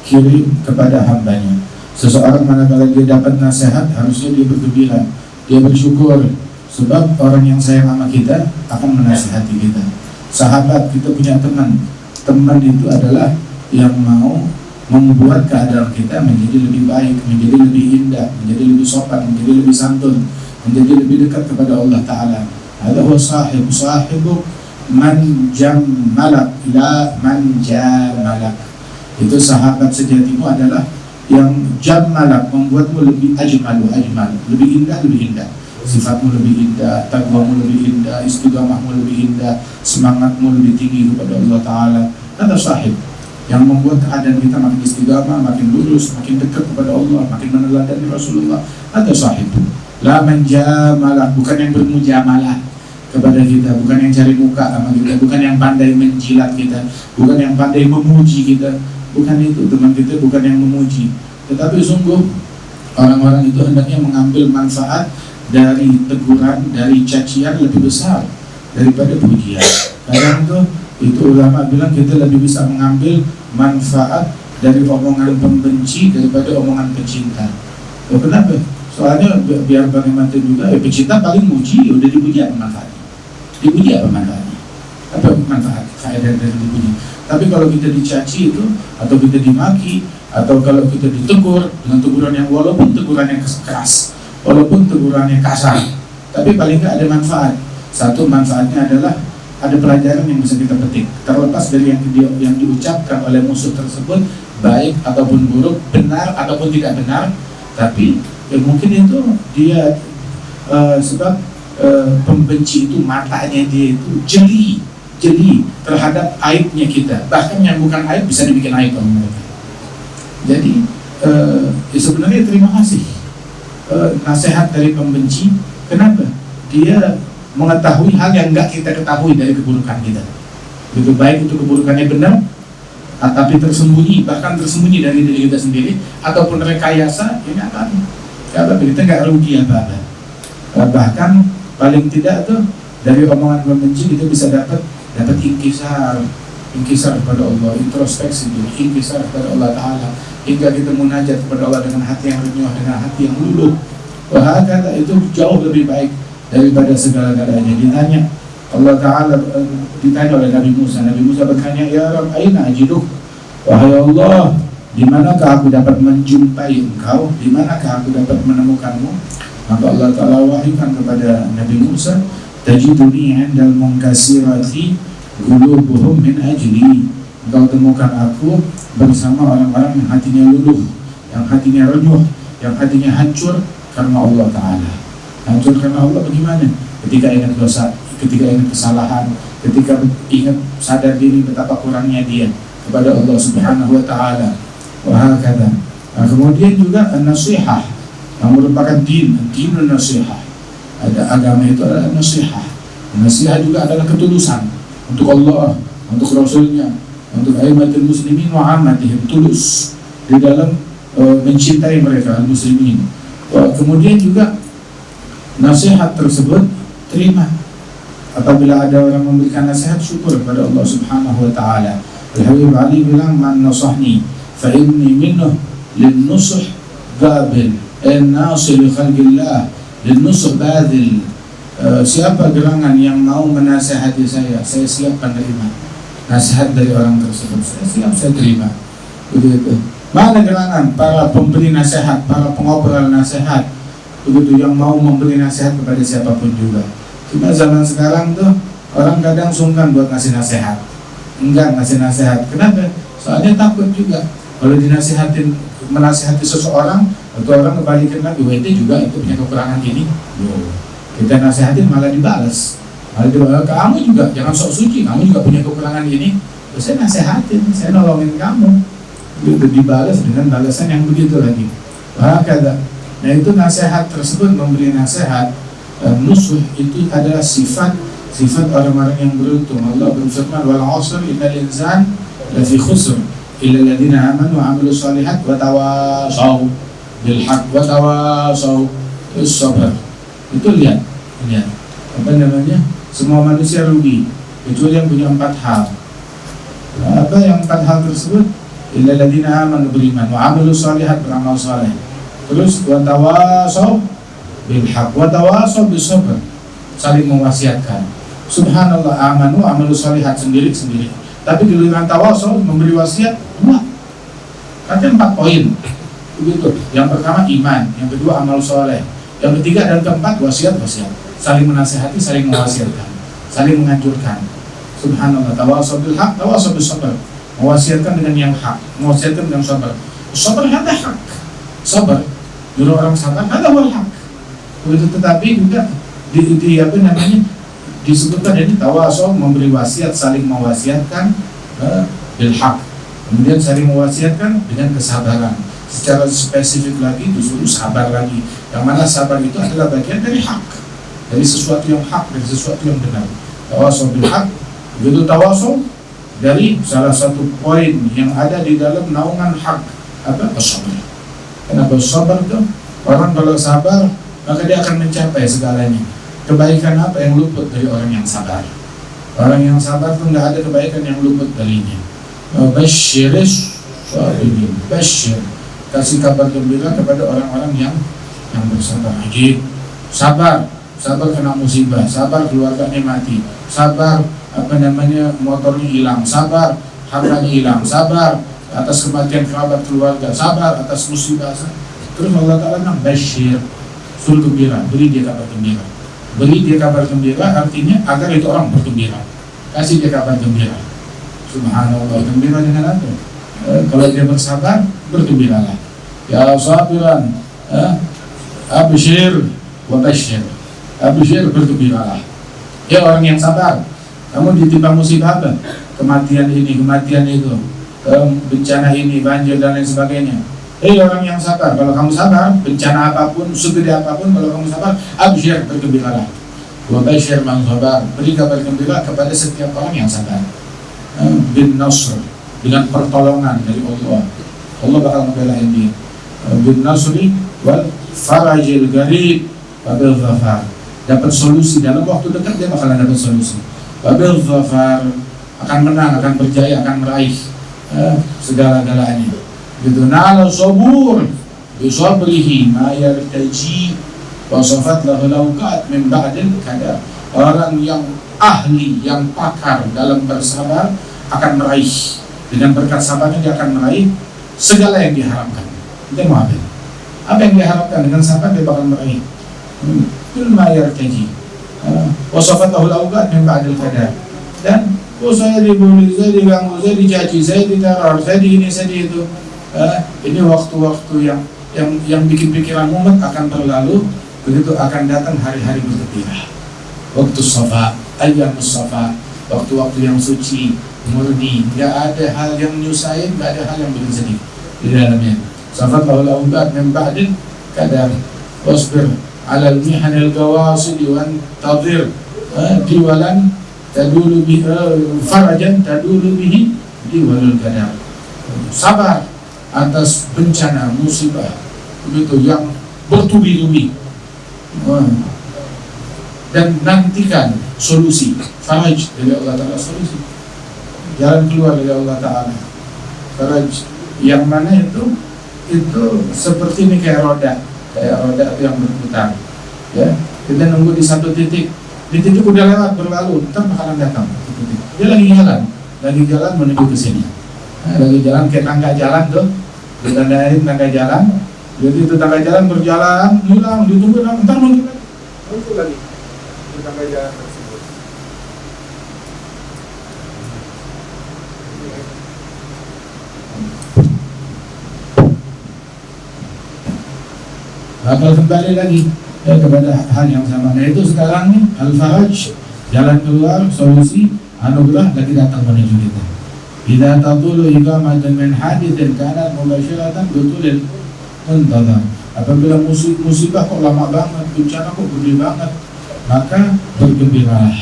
kirim kepada hambanya. Seseorang manakala dia dapat nasihat, harusnya dia bergembira, dia bersyukur, sebab orang yang sayang sama kita akan menasihati kita. Sahabat, kita punya teman itu adalah yang mau membuat keadaan kita menjadi lebih baik, menjadi lebih indah, menjadi lebih sopan, menjadi lebih santun, menjadi lebih dekat kepada Allah Ta'ala. Hadza huwa sahibu man jammalak la man jamalak. Itu sahabat sejatimu adalah yang jammalak, membuatmu lebih ajmal, lebih indah. Sifatmu lebih indah, takwamu lebih indah, istiqamahmu lebih indah, semangatmu lebih tinggi kepada Allah Ta'ala. Ada sahib yang membuat keadaan kita makin istiqamah, makin lurus, makin dekat kepada Allah, makin meneladani Rasulullah. Ada sahib la man jamalak, bukan yang bermujamalah kepada kita, bukan yang cari muka sama kita, bukan yang pandai menjilat kita, bukan yang pandai memuji kita. Bukan itu, teman kita bukan yang memuji, tetapi sungguh orang-orang itu hendaknya mengambil manfaat dari teguran, dari cacian lebih besar daripada pujian. Kadang itu ulama bilang kita lebih bisa mengambil manfaat dari omongan pembenci daripada omongan pecinta. Kenapa? Soalnya biar bagaimana juga, pecinta paling muji, udah dipuji apa manfaatnya? Dipuji apa manfaatnya? Apa manfaat faedah dari dipuji? Tapi kalau kita dicaci itu, atau kita dimaki, atau kalau kita ditegur dengan teguran yang walaupun tegurannya keras, walaupun tegurannya kasar, tapi paling nggak ada manfaat. Satu manfaatnya adalah ada pelajaran yang bisa kita petik, terlepas dari yang diucapkan oleh musuh tersebut, baik ataupun buruk, benar ataupun tidak benar. Tapi mungkin itu dia sebab pembenci itu matanya dia itu jeli terhadap aibnya kita, bahkan yang bukan aib bisa dibikin aib oleh mereka. Jadi sebenarnya terima kasih nasihat dari pembenci. Kenapa? Dia mengetahui hal yang enggak kita ketahui dari keburukan kita. Begitu baik itu keburukannya benar, tapi tersembunyi, bahkan tersembunyi dari diri kita sendiri, ataupun rekayasa, ini akan kita nggak rugi apa-apa. Bahkan paling tidak dari omongan pembenci kita bisa dapat inkisar kepada Allah, introspeksi diri, inkisar kepada Allah Ta'ala, hingga kita munajat kepada Allah dengan hati yang renyah, dengan hati yang luluh. Wah, kata itu jauh lebih baik daripada segala-galanya. Ditanya Allah Ta'ala, ditanya oleh Nabi Musa bertanya, ya Rabb, aina ajiduh? Wahai Allah, di manakah aku dapat menjumpai engkau? Di manakah aku dapat menemukanmu? Maka Allah Ta'ala wahyukan kepada Nabi Musa, tajiduni 'indal munkasirati qulubuhum min ajli. Engkau temukan aku bersama orang-orang yang hatinya luluh, yang hatinya renyuh, yang hatinya hancur karena Allah Ta'ala. Hancur karena Allah bagaimana? Ketika ingat dosa, ketika ingat kesalahan, ketika ingat sadar diri betapa kurangnya dia kepada Allah Subhanahu wa Ta'ala. Wahakadha. Kemudian juga an-nasihah yang merupakan dinun nasihah. Ada agama itu adalah nasihah. Nasihah juga adalah ketulusan untuk Allah, untuk Rasulnya, untuk aimatul muslimin wa ammatihim, tulus di dalam mencintai mereka muslimin. Kemudian juga nasihat tersebut terima. Apabila ada orang memberikan nasihat, syukur kepada Allah Subhanahu wa taala. Al-Habib Ali bilang, man nasahni fa inni minhu lin-nusuh qabil, an-nasih li khalqillah lin-nusuh badil. Siapa gerangan yang mau menasihati saya siap menerima nasihat dari orang tersebut. Saya terima. Begitu. Mana gerangan para pemberi nasihat, para pengobrol nasihat, begitu, yang mau memberi nasihat kepada siapapun juga. Cuma zaman sekarang tuh orang kadang sungkan buat ngasih nasihat, enggak ngasih nasihat. Kenapa? Soalnya takut juga kalau dinasihatin, menasihati seseorang, atau orang kebalikin lagi, WT juga itu punya kekurangan ini. Kita nasihatin malah dibalas, kamu juga jangan sok suci, kamu juga punya kekurangan ini. Terus saya nasihatin, saya nolongin kamu, itu dibalas dengan balasan yang begitu lagi. Nah itu nasihat tersebut, memberi nasihat. Nusuh itu adalah sifat orang-orang yang beruntung. Allah berfirman, wal 'ashr innal insana lafi khusr illa alladziina aamanu wa 'amilus shalihaati wa tawashaw bil haqq wa tawashaw bis sabr. Itu lihat apa namanya, semua manusia rugi kecuali yang punya 4 hal. Apa yang 4 hal tersebut? Illa alladziina aamanu, beriman, wa 'amilus shalihaati, beramal saleh, terus wa tawashaw bil haqq wa tawashaw bis sabr, saling mewasiatkan. Subhanallah, amanu amalu sholihat sendiri. Tapi giliran tawashaw, memberi wasiat 2. Katanya 4 poin. Begitu. Yang pertama iman, yang kedua amal soleh, yang ketiga dan keempat wasiat. Saling menasihati, saling mewasiatkan, saling menganjurkan. Subhanallah, tawashaw bil haqq, tawashaw bis sabr. Mewasiatkan dengan yang hak, mewasiatkan dengan sabar. Sabar ada hak. Sabar, nyuruh orang sabar ada wal hak. Begitu, tetapi juga disebutkan ini tawashaw, memberi wasiat, saling mewasiatkan bil haq. Kemudian saling mewasiatkan dengan kesabaran. Secara spesifik lagi disuruh sabar lagi. Yang mana sabar itu adalah bagian dari hak, dari sesuatu yang hak, dari sesuatu yang benar. Tawashaw bil haq. Begitu tawashaw dari salah satu poin yang ada di dalam naungan hak, apa? Sabar. Kenapa sabar itu? Orang kalau sabar maka dia akan mencapai segalanya. Kebaikan apa yang luput dari orang yang sabar? Orang yang sabar itu nggak ada kebaikan yang luput darinya. Basyiris sabirin, basyir, kasih kabar gembira kepada orang-orang yang bersabar. Jadi sabar kena musibah, sabar keluarganya mati, sabar motornya hilang, sabar hartanya hilang, sabar atas kematian kerabat keluarga, sabar atas musibah. Terus Allah Ta'ala bilang basyir, suruh gembira, beri dia kabar gembira. Beri dia kabar gembira artinya agar itu orang bergembira. Kasih dia kabar gembira. Subhanallah, gembira dengan apa? Kalau dia bersabar, bergembiralah. Ya sabiran, absyir wa basyir. Absyir, bergembiralah. Ya orang yang sabar. Kamu ditimpa musibah apa? Kematian ini, kematian itu, bencana ini, banjir dan lain sebagainya. Orang yang sabar, kalau kamu sabar, bencana apapun, segede apapun, kalau kamu sabar, absyir, bergembiralah. Wa basyir man sabar, beri kabar gembira kepada setiap orang yang sabar. Bin nasr, dengan pertolongan dari Allah. Allah bakal membelain dia. Bin nasri wal farajil garib wabil dhafar, dapat solusi dalam waktu dekat, dia bakalan dapat solusi. Wabil dhafar, akan menang, akan berjaya, akan meraih segala-galanya. Gitu. Na'ala sabur bisabrihi ma yartaji wa safat lahu lawqat min ba'dil kadar. Orang yang ahli, yang pakar dalam bersabar akan meraih, dengan berkat sabarnya dia akan meraih segala yang diharapkan. Itu mau apa yang diharapkan dengan sabar, dia bakal meraih. Kul ma yartaji wa safat lahu lawqat min ba'dil kadar. Dan saya dibully, saya diganggu, saya dicaci, saya diteror, saya di ini, saya di itu. Ini waktu-waktu yang bikin pikiran mumet akan berlalu. Begitu akan datang hari-hari bergembira. Waktu safa, ayyamus safa, waktu-waktu yang suci, murni, nggak ada hal yang nyusahin, nggak ada hal yang bikin sedih di dalamnya. Safat lahul awqat min ba'dil kadar, wasbir alal mihanil gawasid wan tadhir diwalan tadulu bihi farajan tadulu bihi diwalul kadar. Sabar atas bencana musibah begitu yang bertubi-tubi, dan nantikan solusi, faraj dari Allah Ta'ala, solusi, jalan keluar dari Allah Ta'ala. Faraj yang mana itu seperti ini, kayak roda yang berputar, ya. Kita nunggu di satu titik, di titik udah lewat berlalu, ntar bakalan datang titik. Dia lagi jalan menuju ke sini. Nah, lagi jalan kayak tangga jalan tuh, ditandain tangga jalan. Jadi itu tangga jalan berjalan, hilang, ditunggu, ntar muncul lagi di tangga jalan tersebut. Bakal kembali lagi kepada hal yang sama. Nah itu sekarang nih al-faraj, jalan keluar, solusi, anugerah lagi datang menuju kita. Idza tatulu iqamatan min haditsin kanat mubashiratan butulil muntazar. Apabila musibah kok lama banget, bencana kok gede banget, maka bergembiralah.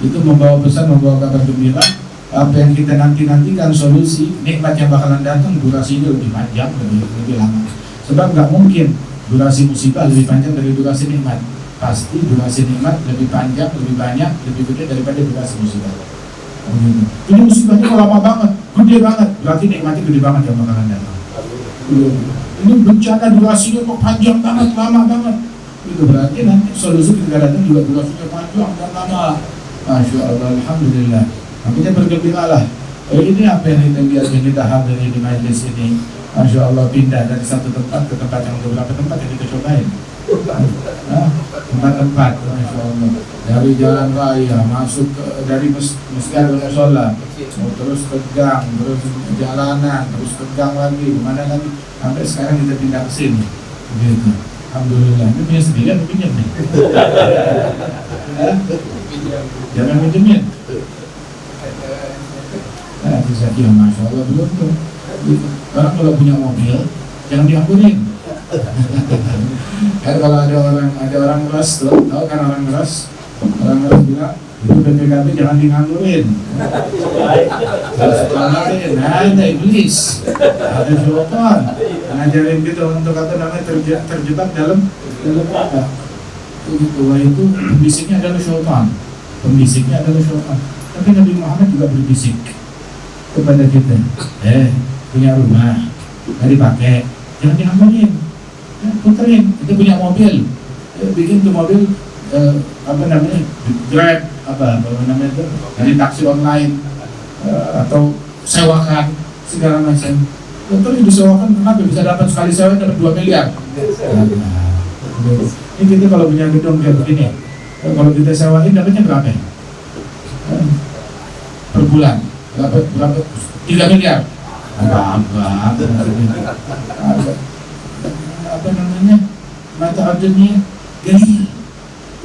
Itu membawa pesan, membawa kabar gembira. Apa yang kita nantikan solusi, nikmat yang bakalan datang durasinya lebih panjang, lebih lama. Sebab nggak mungkin durasi musibah lebih panjang dari durasi nikmat. Pasti durasi nikmat lebih panjang, lebih banyak, lebih gede daripada durasi musibah. Ini musibahnya kok lama banget, gede banget, berarti nikmatnya gede banget yang bakalan datang. Ini bencana durasinya kok panjang banget, lama banget. Itu berarti nanti solusi ketika datang juga durasinya panjang dan lama. Masya Allah, alhamdulillah. Makanya bergembiralah. Ini apa yang kita hadiri di majlis ini. Masya Allah, pindah dari satu tempat ke tempat yang beberapa tempat yang kita cobain. Tempat-tempat, Masya Allah. Dari jalan raya, masuk dari masjid al-musola, terus ke gang, terus jalanan, terus ke gang lagi, mana lagi, sampai sekarang kita pindah ke sini. Begitu. Alhamdulillah. Ini punya sendiri atau pinjam nih? Jangan pinjamin. Bisa dia, Masya Allah, belum tuh. Orang kalau punya mobil, jangan diangkurin. Kan kalau ada orang ngeras tuh, tahu kan orang ngeras bilang itu BPKB jangan diangkurin. Ada iblis, ada syaitan, ngajarin kita untuk terjebak dalam apa? Itu pembisiknya adalah syaitan. Tapi Nabi Muhammad juga berbisik kepada kita, punya rumah, nggak dipakai, jangan diambilin, puterin. Kita punya mobil, bikin tuh mobil, Grab, dari taksi online, atau sewakan, segala macam. Terus disewakan, kenapa bisa dapat sekali sewa dapat 2 miliar? Ini kita kalau punya gedung kayak begini, kalau kita sewain dapatnya berapa? Per bulan, berapa? 3 miliar. Apa namanya, mata dunia gaji,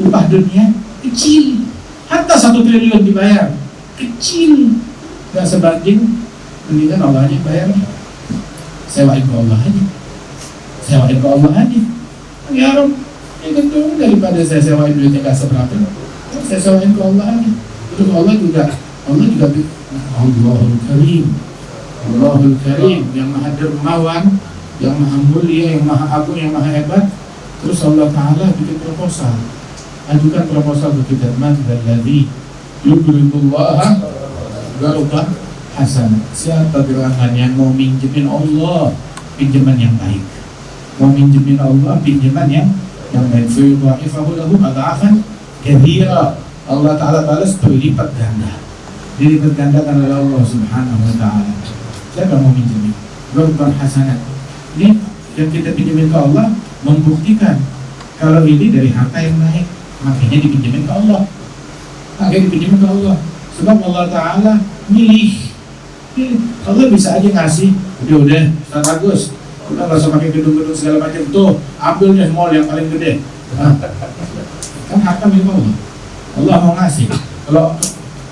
upah dunia kecil, hatta 1 triliun dibayar kecil, nggak sebanding mendingan Allah aja bayarnya. Sewain ke Allah aja ya Rob, itu tuh daripada saya sewain duitnya nggak seberapa, saya sewain ke Allah aja. Terus Allah juga Allahul Karim, yang maha dermawan, yang maha mulia, yang maha agung, yang maha hebat. Terus Allah Ta'ala bikin proposal, ajukan proposal ke kita, man dzalladzi yuqridullaha qardan hasanah. Siapa gerangan yang mau minjemin Allah pinjaman yang baik, mau minjemin Allah pinjaman yang baik, fayudha'ifahu lahu adha'afan katsira. Allah Ta'ala balas berlipat ganda, dilipat gandakan oleh Allah Subhanahu wa Ta'ala. Siapa mau minjemin qardan hasanah? Ini yang kita pinjemin ke Allah membuktikan kalau ini dari harta yang baik, makanya dipinjemin ke Allah. Sebab Allah Ta'ala milih. Allah bisa aja ngasih, udah Ustaz Agus, udah nggak usah pakai gedung-gedung segala macam, tuh ambil deh mall yang paling gede. Kan harta milik Allah. Allah mau ngasih. Kalau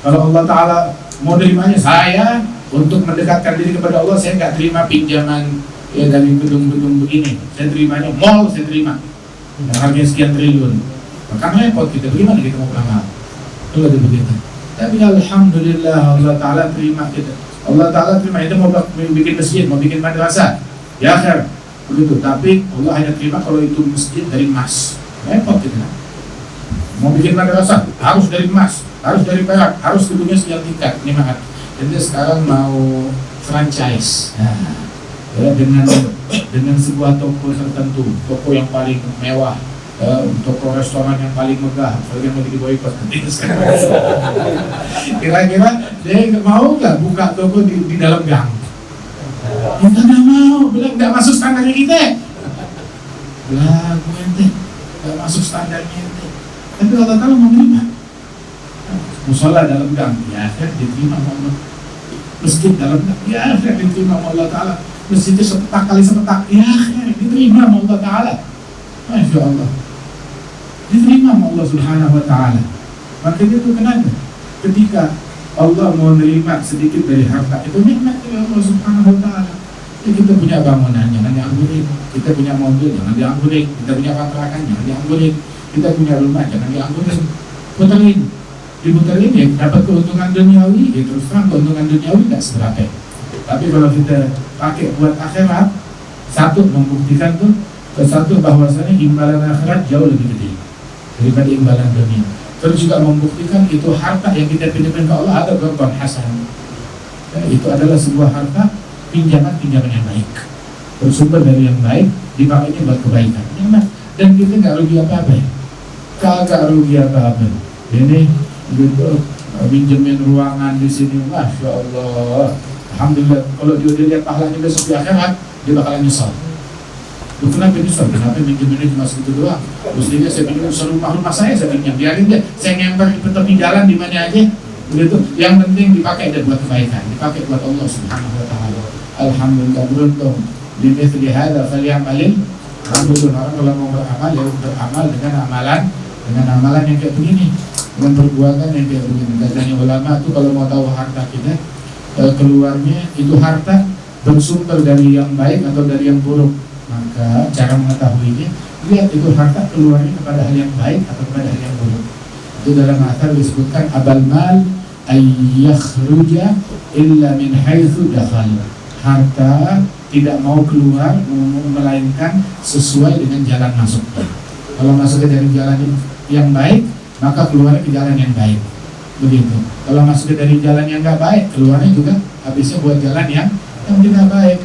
Allah Ta'ala mau nerimanya, saya untuk mendekatkan diri kepada Allah, saya nggak terima pinjaman dari gedung-gedung begini. Saya terimanya mall, saya terima yang harganya sekian triliun. Maka repot kita, bagaimana kita mau beramal kalau ada begitu. Tapi alhamdulillah Allah Ta'ala terima kita. Allah Ta'ala terima itu, mau bikin masjid, mau bikin madrasah, ya akhir begitu. Tapi Allah hanya terima kalau itu masjid dari emas. Repot kita. Mau bikin madrasah harus dari emas, harus dari perak, harus gedungnya sekian tingkat. Ini mahal. Jadi sekarang mau franchise. Nah, ya, dengan sebuah toko tertentu, toko yang paling mewah, toko restoran yang paling megah, yang mau diboikot nanti sekarang. Kira-kira dia mau nggak buka toko di dalam gang? Kita nggak mau, bilang nggak masuk standarnya kita. Lah, gue ente nggak masuk standarnya ente. Tapi Allah Ta'ala mau menerima. Musola dalam gang, ya diterima Allah. Masjid dalam gang, ya diterima Allah Ta'ala. Masjidnya sepetak kali sepetak, ya diterima Allah Ta'ala. Masya Allah, diterima Allah Subhanahu Wa Ta'ala. Makanya itu kenapa? Ketika Allah mau menerima sedikit dari harta, itu nikmat dari Allah Subhanahu Wa Ta'ala. Ya, kita punya bangunan, jangan dianggurin. Kita punya mobil, jangan dianggurin. Kita punya kontrakan, jangan dianggurin. Kita punya rumah, jangan dianggurin. Puterin, diputerin ya dapat keuntungan duniawi, ya terus terang keuntungan duniawi nggak seberapa. Tapi kalau kita pakai buat akhirat, satu membuktikan tuh, satu bahwasanya imbalan akhirat jauh lebih gede daripada imbalan dunia. Terus juga membuktikan itu harta yang kita pinjamkan ke Allah ada korban hasan. Ya, itu adalah sebuah harta pinjaman yang baik, bersumber dari yang baik, dipakainya buat kebaikan. Dan kita nggak rugi apa-apa ya. Kagak rugi apa-apa. Ini gitu pinjemin ruangan di sini, masya Allah, alhamdulillah. Kalau dia lihat pahalanya besok di akhirat, dia bakalan nyesal. Lu kenapa nyesal? Kenapa minjeminnya cuma segitu doang? Mestinya saya pinjam rumah saya pinjam, biarin deh. Saya ngemper di tepi jalan di mana aja. Begitu. Yang penting dipakai dan buat kebaikan, dipakai buat Allah Subhanahu Wa Ta'ala. Alhamdulillah, beruntung. Di mithli hadza falyamalil amilun. Orang kalau mau beramal ya beramal dengan amalan yang kayak begini, dengan perbuatan yang kayak begini. Katanya ulama itu kalau mau tahu harta kita keluarnya itu harta bersumber dari yang baik atau dari yang buruk, maka cara mengetahuinya lihat itu harta keluarnya kepada hal yang baik atau kepada hal yang buruk. Itu dalam athar disebutkan abal mal ayyakhruja illa min haitsu dakhal. Harta tidak mau keluar melainkan sesuai dengan jalan masuknya. Kalau masuknya dari jalan yang baik, maka keluarnya ke jalan yang baik. Begitu. Kalau masuknya dari jalan yang nggak baik, keluarnya juga habisnya buat jalan yang tidak baik.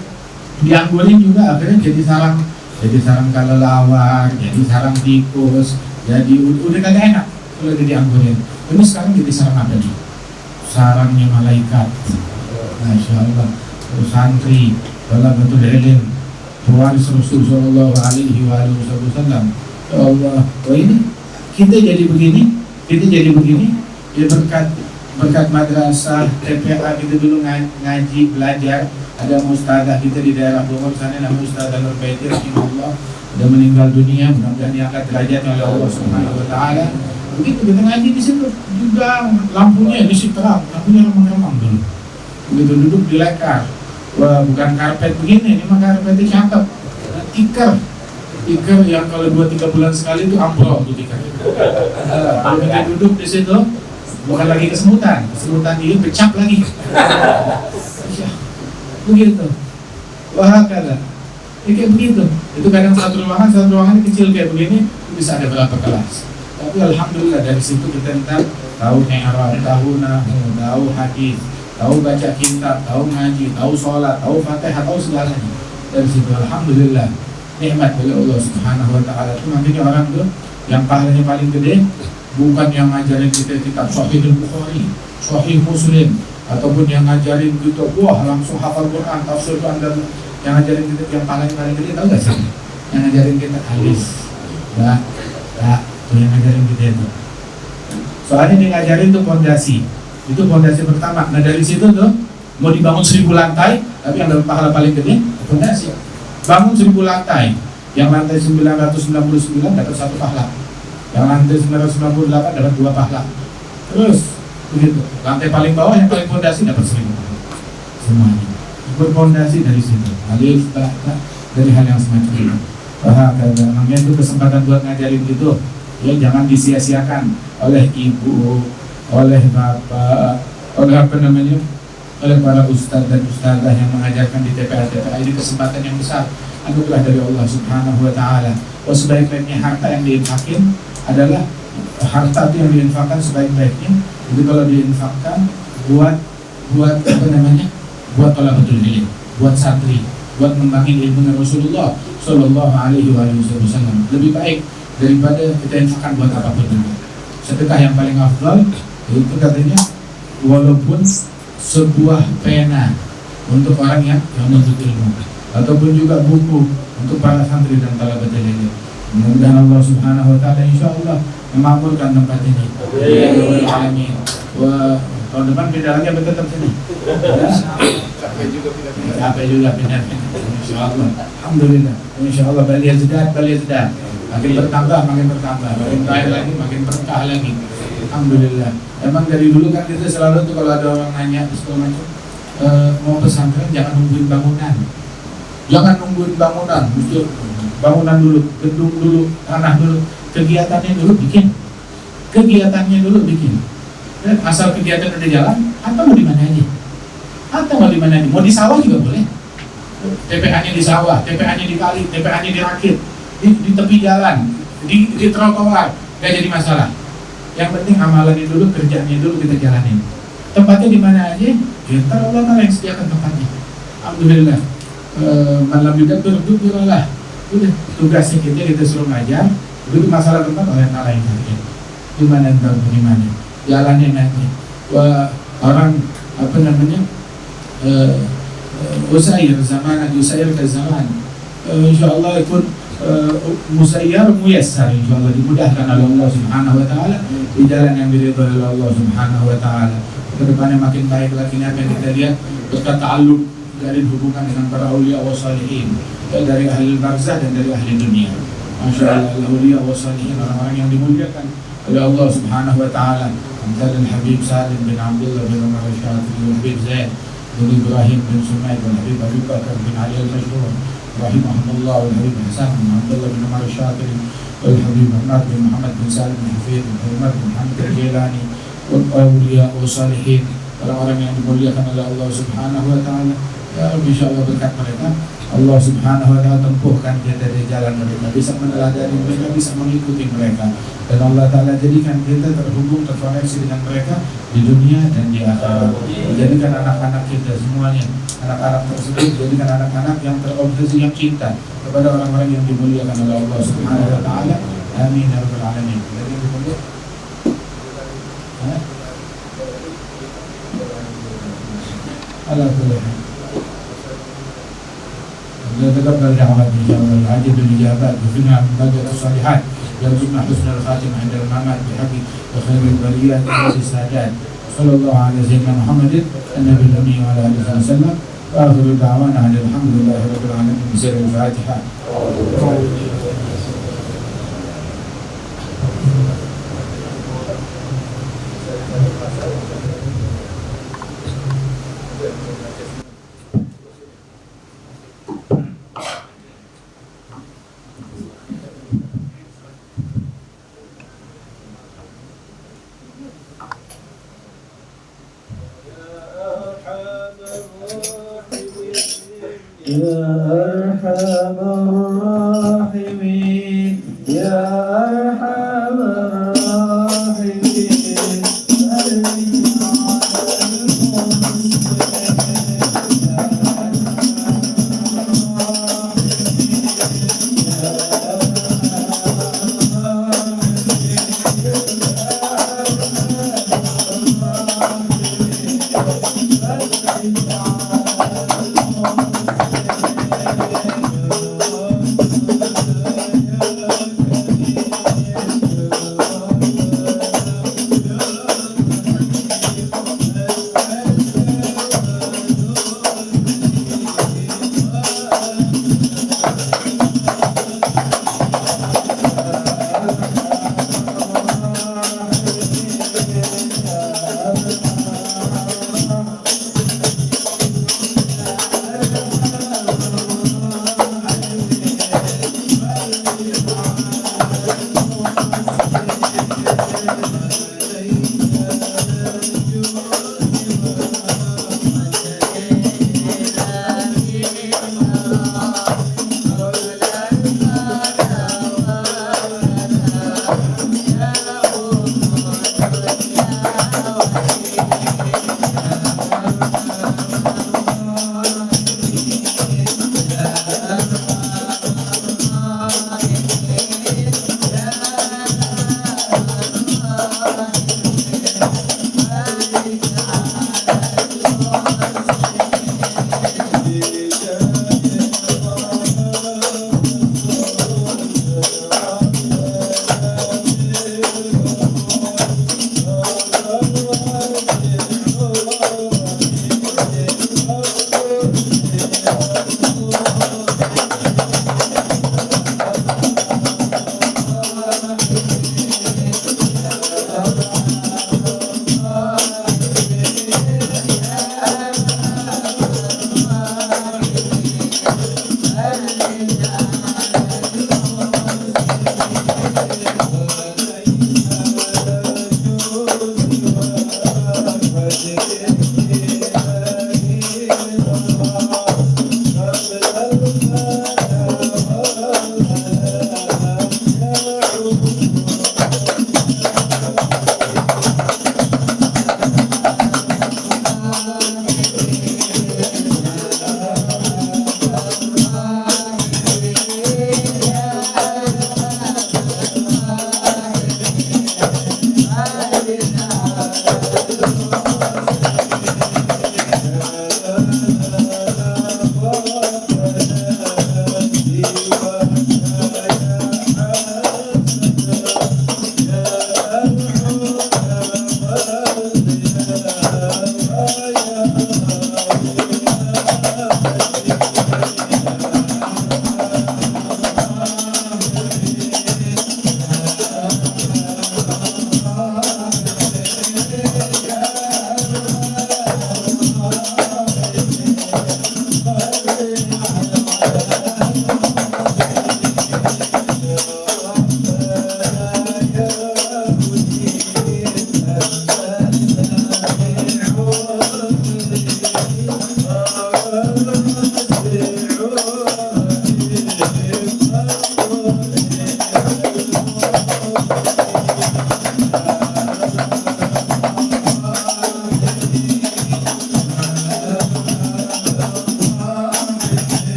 Dianggurin juga akhirnya jadi sarang kelelawar, jadi sarang tikus, jadi udah kagak enak kalau dianggurin. Ini sekarang jadi sarang apa nih? Sarangnya malaikat. Masya Allah. Santri, talabatul ilm, pewaris Rasul sallallahu alaihi wasallam. Ya Allah, wah ini kita jadi begini, ya berkat madrasah, TPA kita dulu ngaji belajar. Ada ustadzah kita di daerah Bogor sana namanya Ustadzah Nur Baiti rahimahullah, udah meninggal dunia, mudah-mudahan diangkat derajatnya oleh Allah Subhanahu Wa Ta'ala. Begitu kita ngaji di situ juga lampunya di situ terang, lampunya remang-remang dulu. Begitu duduk di lekar. Wah, bukan karpet begini, ini mah karpetnya cakep. Tikar yang kalau 2-3 bulan sekali itu ambrol tuh tikar. Kalau kita duduk di situ, bukan lagi kesemutan dia pecap lagi. Begitu. Wah, kadang kayak begitu. Itu kadang satu ruangan kecil kayak begini, bisa ada berapa kelas. Tapi alhamdulillah dari situ kita tahu i'rab, tahu nahwu, tahu hadis, tahu baca kitab, tahu ngaji, tahu sholat, tahu fatihah, tahu segalanya. Dari situ alhamdulillah nikmat dari Allah Subhanahu Wa Ta'ala. Itu makanya orang tuh yang pahalanya paling gede bukan yang ngajarin kita kitab Sahih Bukhari, Sahih Muslim, ataupun yang ngajarin gitu wah langsung hafal Quran, tafsir Quran, dan yang ngajarin kita yang pahalanya paling gede tahu gak sih? Yang ngajarin kita alif, ba, ta, itu yang ngajarin kita itu. Soalnya dia ngajarin tuh fondasi. Itu fondasi pertama. Nah dari situ tuh mau dibangun 1000 lantai, tapi yang dapat pahala paling gede fondasi. Bangun 1000 lantai, yang lantai 999 dapat 1 pahala, yang lantai 998 dapat 2 pahala. Terus begitu. Lantai paling bawah yang paling fondasi dapat 1000 pahala. Semuanya berfondasi dari situ. Alif, ba, ta, dari hal yang semacam itu. Makanya itu kesempatan buat ngajarin gitu. Ya jangan disia-siakan oleh ibu, oleh bapak, oleh oleh para ustadz dan ustadzah yang mengajarkan di TPA. Ini kesempatan yang besar, anugerah dari Allah Subhanahu Wa Ta'ala. Sebaik-baiknya harta yang diinfakin adalah harta itu yang diinfakkan sebaik-baiknya itu kalau diinfakkan buat apa namanya, buat thalabatul ilm, buat santri, buat membangun ilmu Rasulullah Shallallahu Alaihi Wasallam. Lebih baik daripada kita infakkan buat apapun juga. Sedekah yang paling afdal itu katanya walaupun sebuah pena untuk orang yang menuntut ilmu, ataupun juga buku untuk para santri dan thalabatul ilm. Mudah-mudahan Allah Subhanahu Wa Taala insya Allah memakmurkan tempat ini. Amin. Wah, tahun depan pindah lagi apa tetap sini? Capek juga pindah. Insya Allah. Alhamdulillah. Insya Allah balik sedap. Makin bertambah, makin kaya lagi, makin berkah lagi. Alhamdulillah. Emang dari dulu kan kita selalu tuh kalau ada orang nanya segala macam, mau pesantren jangan nungguin bangunan. Jangan nungguin bangunan, mesti bangunan dulu, gedung dulu, tanah dulu, kegiatannya dulu bikin. Asal kegiatan udah jalan, atau mau di mana aja. Mau di sawah juga boleh. TPA-nya di sawah, TPA-nya di kali, TPA-nya di rakit, di tepi jalan, di trotoar, gak jadi masalah. Yang penting amalannya dulu, kerjaannya dulu kita jalanin. Tempatnya di mana aja, kita Allah Ta'ala yang sediakan tempatnya. Alhamdulillah. Malam juga berdua. Udah tugasnya kita suruh ngajar. Itu masalah tempat oleh Allah yang ngajar. Di mana? Jalannya nanti. Orang apa namanya? Usair zaman, usair ke zaman. Insyaallah ikut musayyar muyassar, insyaallah dimudahkan oleh Allah Subhanahu Wa Taala di jalan yang diridhai oleh Allah Subhanahu Wa Taala. Kedepannya makin baik lagi. Apa yang kita lihat berkat ta'alluq dari hubungan dengan para aulia wa salihin, dari ahli barzah dan dari ahli dunia. Masya Allah, aulia wa salihin, orang-orang yang dimuliakan oleh Allah Subhanahu Wa Taala. Antara Habib Salim bin Abdullah bin Umar Al-Syafii, Habib Zaid bin Ibrahim bin Sumaid, Habib Abu Bakar bin Ali Al-Mashhur rahimahullah, Habib Hasan bin Abdullah bin Umar Al-Syafii, Habib Ahmad bin Muhammad bin Salim bin Hafid, Umar bin Muhammad Al-Jilani, aulia wa salihin, orang-orang yang dimuliakan oleh Allah Subhanahu Wa Taala. Ya, insyaallah berkat mereka Allah Subhanahu Wa Taala tempuhkan kita di jalan mereka, bisa meneladani mereka, bisa mengikuti mereka, dan Allah Taala jadikan kita terhubung, terkoneksi dengan mereka di dunia dan di akhirat. Jadikan anak-anak kita semuanya, anak-anak tersebut jadikan anak-anak yang terobsesi, yang cinta kepada orang-orang yang dimuliakan oleh Allah Subhanahu Wa Taala. Amin ya rabbal alamin. Jadi dimuliakan. Alhamdulillah. نتقبل دعوات إن شاء الله، العجب الإجابات، وفينا من بقية الصالحات، يرزقنا حسن الخاتمة عند الممات بحق وخير البريات وخير السادات. صلى الله على سيدنا محمد النبي الأمي وعلى آله وسلم، وآخر دعوانا أن الحمد لله رب العالمين. بسر الفاتحة. يا أرحم الراحمين يا أرحم الراحمين Oh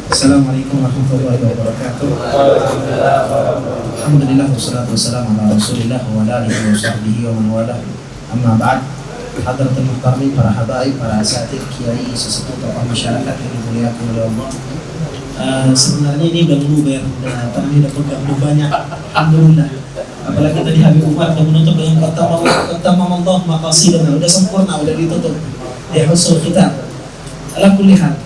Assalamualaikum warahmatullahi wabarakatuh. Alhamdulillah wassalatu wassalamu ala Rasulillah wa ala alihi wa sahbihi wa man wala. Amma ba'd. Hadratul muhtarim, para habaib, para asatid, kiai, sesepuh tokoh masyarakat yang dimuliakan oleh Allah. Sebenarnya ini udah menubah, udah banyak. Alhamdulillah. Apalagi tadi Habib Umar udah menutup dengan kata Allah maqasidana, udah sempurna, udah ditutup. Ya husul khitam. Ala kulli hal.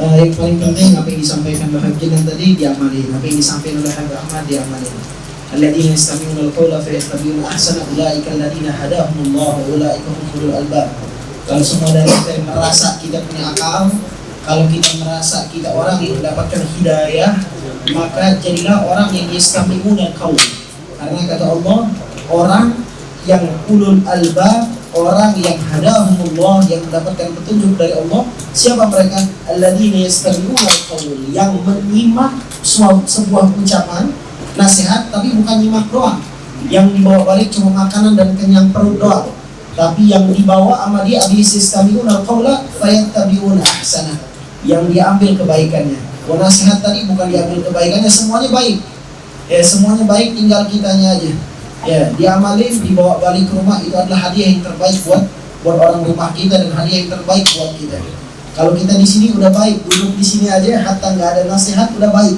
Yang paling penting apa yang disampaikan Habib Jinan tadi diamalin, apa yang disampaikan oleh Habib Ahmad diamalin. Alladzina yastami'una al-qawla fayattabi'una ahsana ulaika alladzina hadahumullah wa ulaika hum ulul albab. Kalau semua dari kita yang merasa kita punya akal, kalau kita merasa kita orang yang mendapatkan hidayah, maka jadilah orang yang yastami'una al-qawl. Karena kata Allah, orang yang ulul albab, orang yang hadahumullah, yang mendapatkan petunjuk dari Allah. Siapa mereka? Alladzina yastami'una al-qawl, yang menyimak sebuah ucapan nasihat, tapi bukan nyimak doang, yang dibawa balik cuma makanan dan kenyang perut doang, tapi yang dibawa sama dia yastami'una al-qawla fayattabi'una ahsana, yang diambil kebaikannya. Nasihat tadi bukan diambil kebaikannya, semuanya baik. Ya, semuanya baik, tinggal kitanya aja. Ya, diamalin, dibawa balik ke rumah, itu adalah hadiah yang terbaik buat orang rumah kita dan hadiah yang terbaik buat kita. Kalau kita di sini udah baik, duduk di sini aja, hatta nggak ada nasihat udah baik.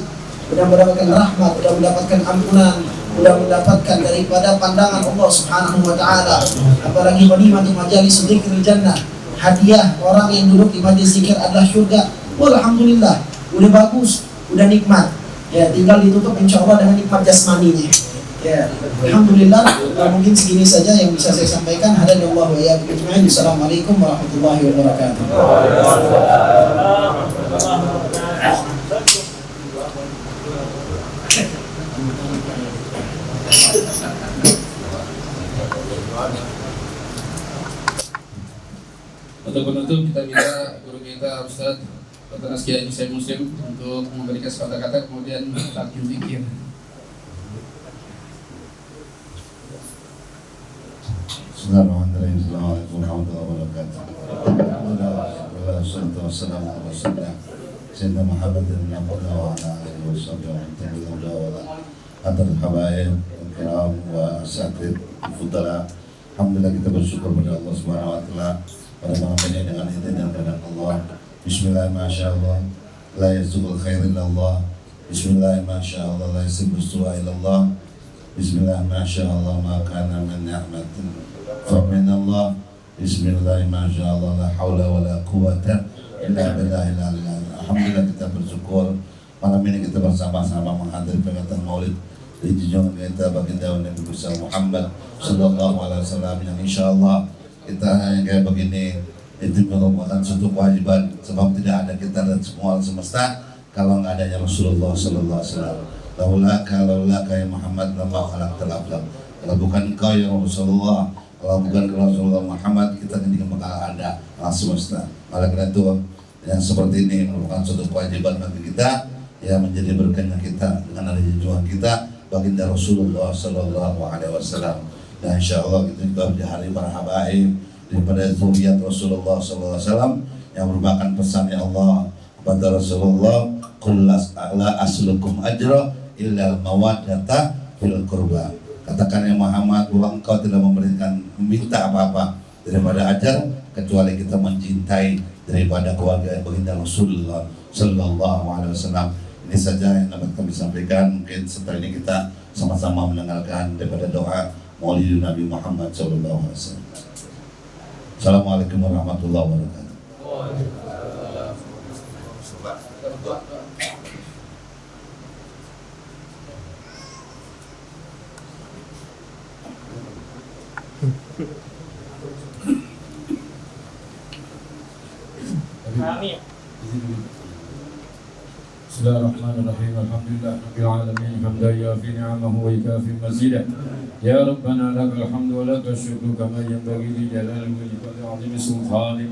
sudah mendapatkan rahmat, sudah mendapatkan ampunan, sudah mendapatkan daripada pandangan Allah Subhanahu wa taala. Apalagi nikmat majalis zikir jannah, hadiah orang yang duduk di majelis zikir adalah surga. Alhamdulillah, udah bagus, udah nikmat. Ya, tinggal ditutup insyaallah dengan nikmat jasmaninya. Ya, alhamdulillah. Mungkin segini saja yang bisa saya sampaikan. Hadanallahu wa iyyakum ajma'in. Assalamualaikum warahmatullahi wabarakatuh. Untuk penutup kita minta guru kita Ustaz Dr. Kiai Muslim untuk memberikan kata-kata kemudian takjil zikir. Bismillahirrahmanirrahim. Assalamualaikum warahmatullahi wabarakatuh. Alhamdulillah, wassalatu wassalamu ala rasulillah Sayyidina Muhammadin wa ala alihi wa sahbihi wa sallam. Hadir habaib kiram wa asatid fudala. Alhamdulillah, kita bersyukur pada Allah Subhanahu wa taala pada malam ini dengan izin dan kehendak Allah. Bismillah, masyaallah, la yazul khair illallah. Bismillah, masyaallah, la yasbu su'a illallah. Bismillah, masyaallah, ma kana min ni'matin فمن الله بسم الله ما شاء الله لا حول ولا قوة إلا بالله العلي العظيم. Alhamdulillah, kita bersyukur malam ini kita bersama-sama menghadiri peringatan Maulid di junjungan kita baginda Nabi besar Muhammad sallallahu alaihi wasallam, yang insyaallah kita yang kayak begini itu merupakan suatu kewajiban, sebab tidak ada kita dan semua semesta kalau nggak adanya Rasulullah sallallahu alaihi wasallam. Laulaka ya Muhammad lama khalaqtal aflam. Kalau bukan engkau ya Rasulullah, kalau bukan Rasulullah Muhammad, kita tidak bakal ada alam semesta. Oleh karena itu, yang seperti ini merupakan suatu kewajiban bagi kita, yang menjadi berkahnya kita dengan ada junjungan kita baginda Rasulullah Sallallahu Alaihi Wasallam. Dan insya Allah kita juga di hari para habaib daripada zuriat Rasulullah Sallallahu Alaihi Wasallam yang merupakan pesannya Allah kepada Rasulullah, Qul la aslukum ajra illa mawaddata fil qurba. Katakan ya Muhammad, bahwa engkau tidak meminta apa-apa daripada ajar kecuali kita mencintai daripada keluarga baginda Rasulullah Sallallahu Alaihi Wasallam. Ini saja yang dapat kami sampaikan. Mungkin setelah ini kita sama-sama mendengarkan daripada doa Maulid Nabi Muhammad Sallallahu Alaihi Wasallam. Assalamualaikum warahmatullahi wabarakatuh. Amin. Bismillahirrahmanirrahim. Alhamdulillah Rabbil alamin. Hamdan yafi ni'amahu wa yukafi mazidah. Ya Rabbana lakal hamdu wa lakal syukru kama yanbaghi li jalali wajhika wa 'azimi sultanik.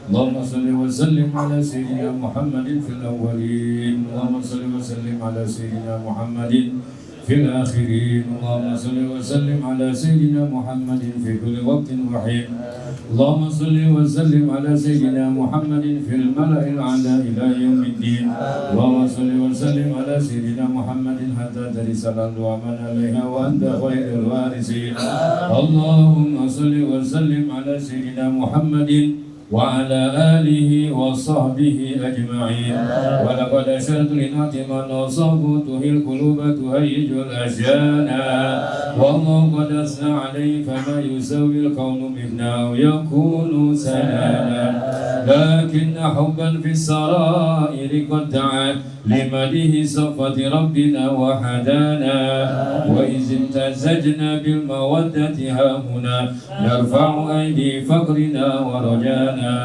Allahumma shalli wa sallim ala sayyidina Muhammadin fil awwalin. Allahumma shalli wa sallim ala sayyidina Muhammadin في الآخرين. اللهم صل وسلم على سيدنا محمد في كل وقت وحين. اللهم صل وسلم على سيدنا محمد في الملأ الأعلى إلى يوم الدين. اللهم صل وسلم على سيدنا محمد حتى ترث الأرض ومن عليها وأنت خير الوارثين. اللهم صل وسلم على سيدنا محمد وعلى آله وصحبه أجمعين. ولقد أشرت لنعتم النصاب تهي القلوب تهيج الأشياء. والله قد أثنى عليه فما يسوي الكون منا يكون سنانا. لكن حبا في السرائر قد دعا لمده صفة ربنا وحدانا. وإذ امتزجنا بالمودة هاهنا نرفع أيدي فقرنا ورجانا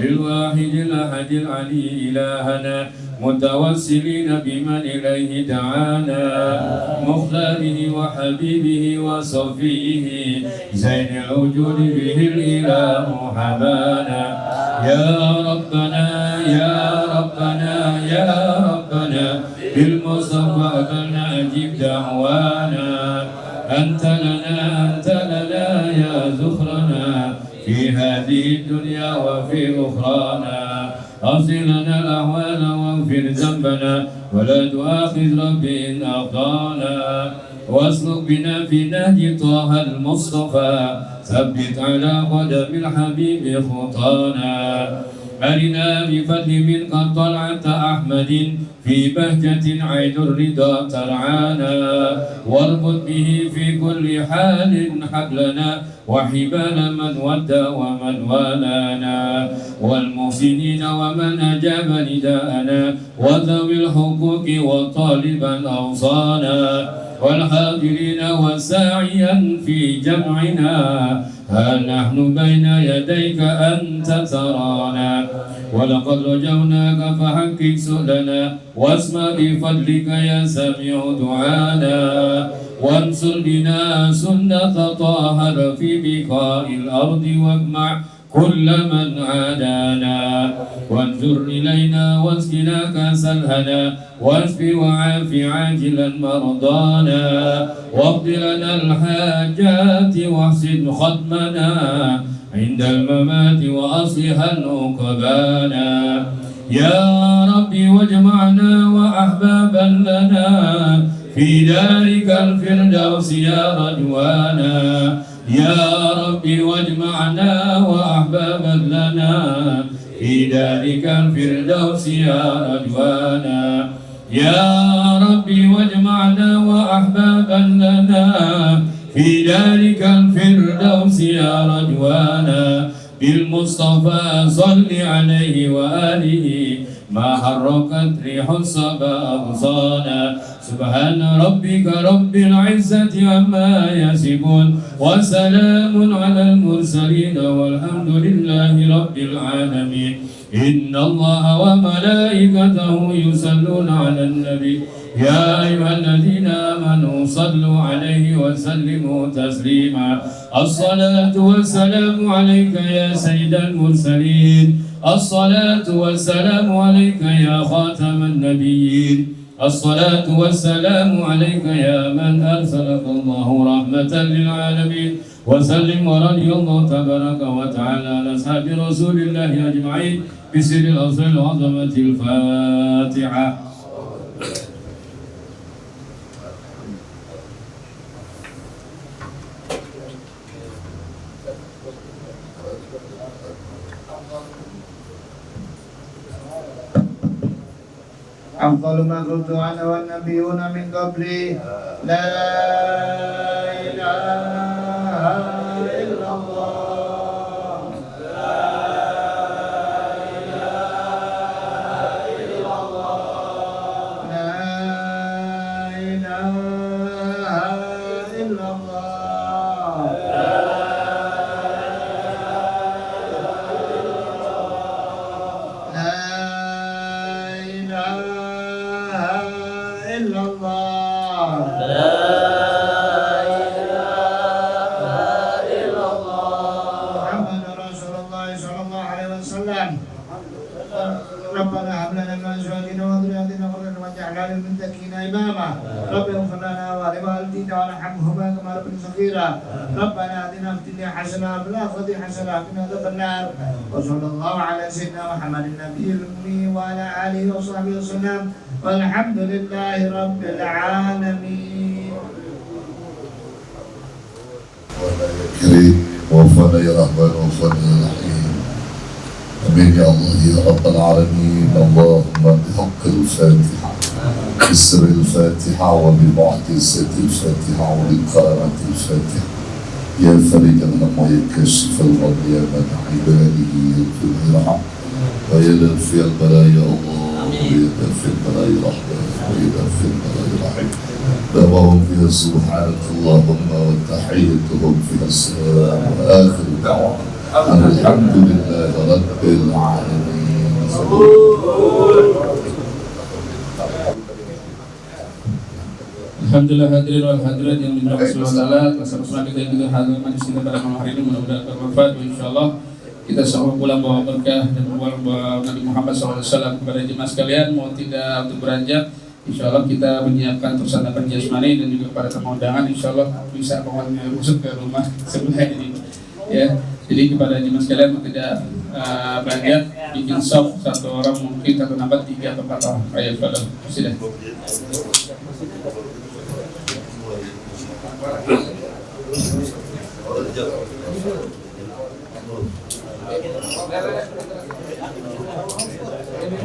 للواحد الأحد العلي إلهنا متوسلين بمن إليه دعانا مختاره وحبيبه وصفيه زين الوجود به الإله حبانا. يا ربنا يا ربنا يا ربنا بالمصطفى فلنجب دعوانا. أنت لنا يا ذخرنا في هذه الدنيا وفي أخرانا. أصل لنا الأحوال واغفر ذنبنا ولا تؤاخذ ربي إن أخطأنا. واسلك بنا في نهج طه المصطفى ثبت على قدم الحبيب خطانا. أرنا بفضل منك طلعة أحمد في بهجة عين الرضا ترعانا واربط به في كل حال حبلنا وحبال من ودى ومن والانا والمحسنين ومن أجاب نداءنا وذوي الحقوق وطالبا أوصانا والحاضرين والساعيا في جمعنا ها نحن بين يديك أنت ترانا ولقد رجوناك فحقق سؤلنا واسمع بفضلك يا سميع دعانا وانصر بنا سنة طه في بقاء الأرض واجمع كل من عادانا وانظر إلينا واسقنا كأس الهنا واشف وعاف عاجلا مرضانا واقض لنا الحاجات واحسن ختمنا عند الممات وأصلح عقبانا يا ربي واجمعنا وأحبابا لنا في دارك الفردوس يا رجوانا يا ربي واجمعنا وأحبابا لنا في دارك الفردوس يا رجوانا يا ربي واجمعنا وأحبابا لنا في دارك الفردوس يا رجوانا بالمصطفى صل عليه وآله ما حركت ريح الصبا أغصانا سبحان ربك رب العزة عما يصفون وسلام على المرسلين والحمد لله رب العالمين إن الله وملائكته يصلون على النبي يا أيها الذين آمنوا صلوا عليه وسلموا تسليما الصلاة والسلام عليك يا سيد المرسلين الصلاة والسلام عليك يا خاتم النبيين الصلاة والسلام عليك يا من أرسلك الله رحمة للعالمين وسلم ورضي الله تبارك وتعالى عن أصحاب رسول الله أجمعين بسر الأصل العظمة الفاتحة. أفضل ما قلت أنا والنبيون من قبلي لا إله إلا الله لا إله إلا الله لا إله إلا الله لا إلا الله لا إله إلا الله محمد رسول الله صلى الله عليه وسلم ربنا هب لنا من أزواجنا وذرياتنا قرة واجعلنا للمتقين إماما رب اغفر لنا ولوالدينا وارحمهما كما ربنا صغيرا ربنا آتنا في الدنيا حسنة وفي الآخرة حسنة وقنا عذاب النار وصلى الله على سيدنا محمد النبي الأمي وعلى آله وصحبه وسلم والحمد لله رب العالمين. ولا يا كريم وفنا يا رحمن وفنا يا رحيم امين يا الله يا رب العالمين. اللهم بحق الفاتحه بسر الفاتحه وبمعجزه الفاتحه وبكرامه الفاتحه يا فرج الهم ويا كاشف الغم يا من عباده يغفر ويرحم ويدفع البلاء يا الله ويدفع البلاء الرحمن ويدفع البلاء الرحيم. دعواهم فيها سبحانك اللهم وتحيتهم فيها السلام وآخر دعواهم أن الحمد لله رب العالمين. Alhamdulillah hadirin wal hadirat yang dirahmati Allah Taala. Kita juga hadir manis kita pada malam hari ini mudah-mudahan bermanfaat. Insyaallah kita semua pulang bawa berkah dan bawa Nabi Muhammad SAW kepada jemaah sekalian. Mau tidak untuk beranjak, insyaallah kita menyiapkan persyaratan jasmani dan juga para tamu undangan. Insyaallah bisa masuk ke rumah sebelah ini. Ya, jadi kepada jemaah sekalian mau tidak beranjak, bikin sop satu orang mungkin satu nambah 3 atau 4 orang. Ayo pada sudah.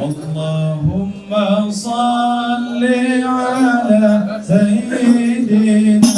Allahumma اللهم صل على سيدنا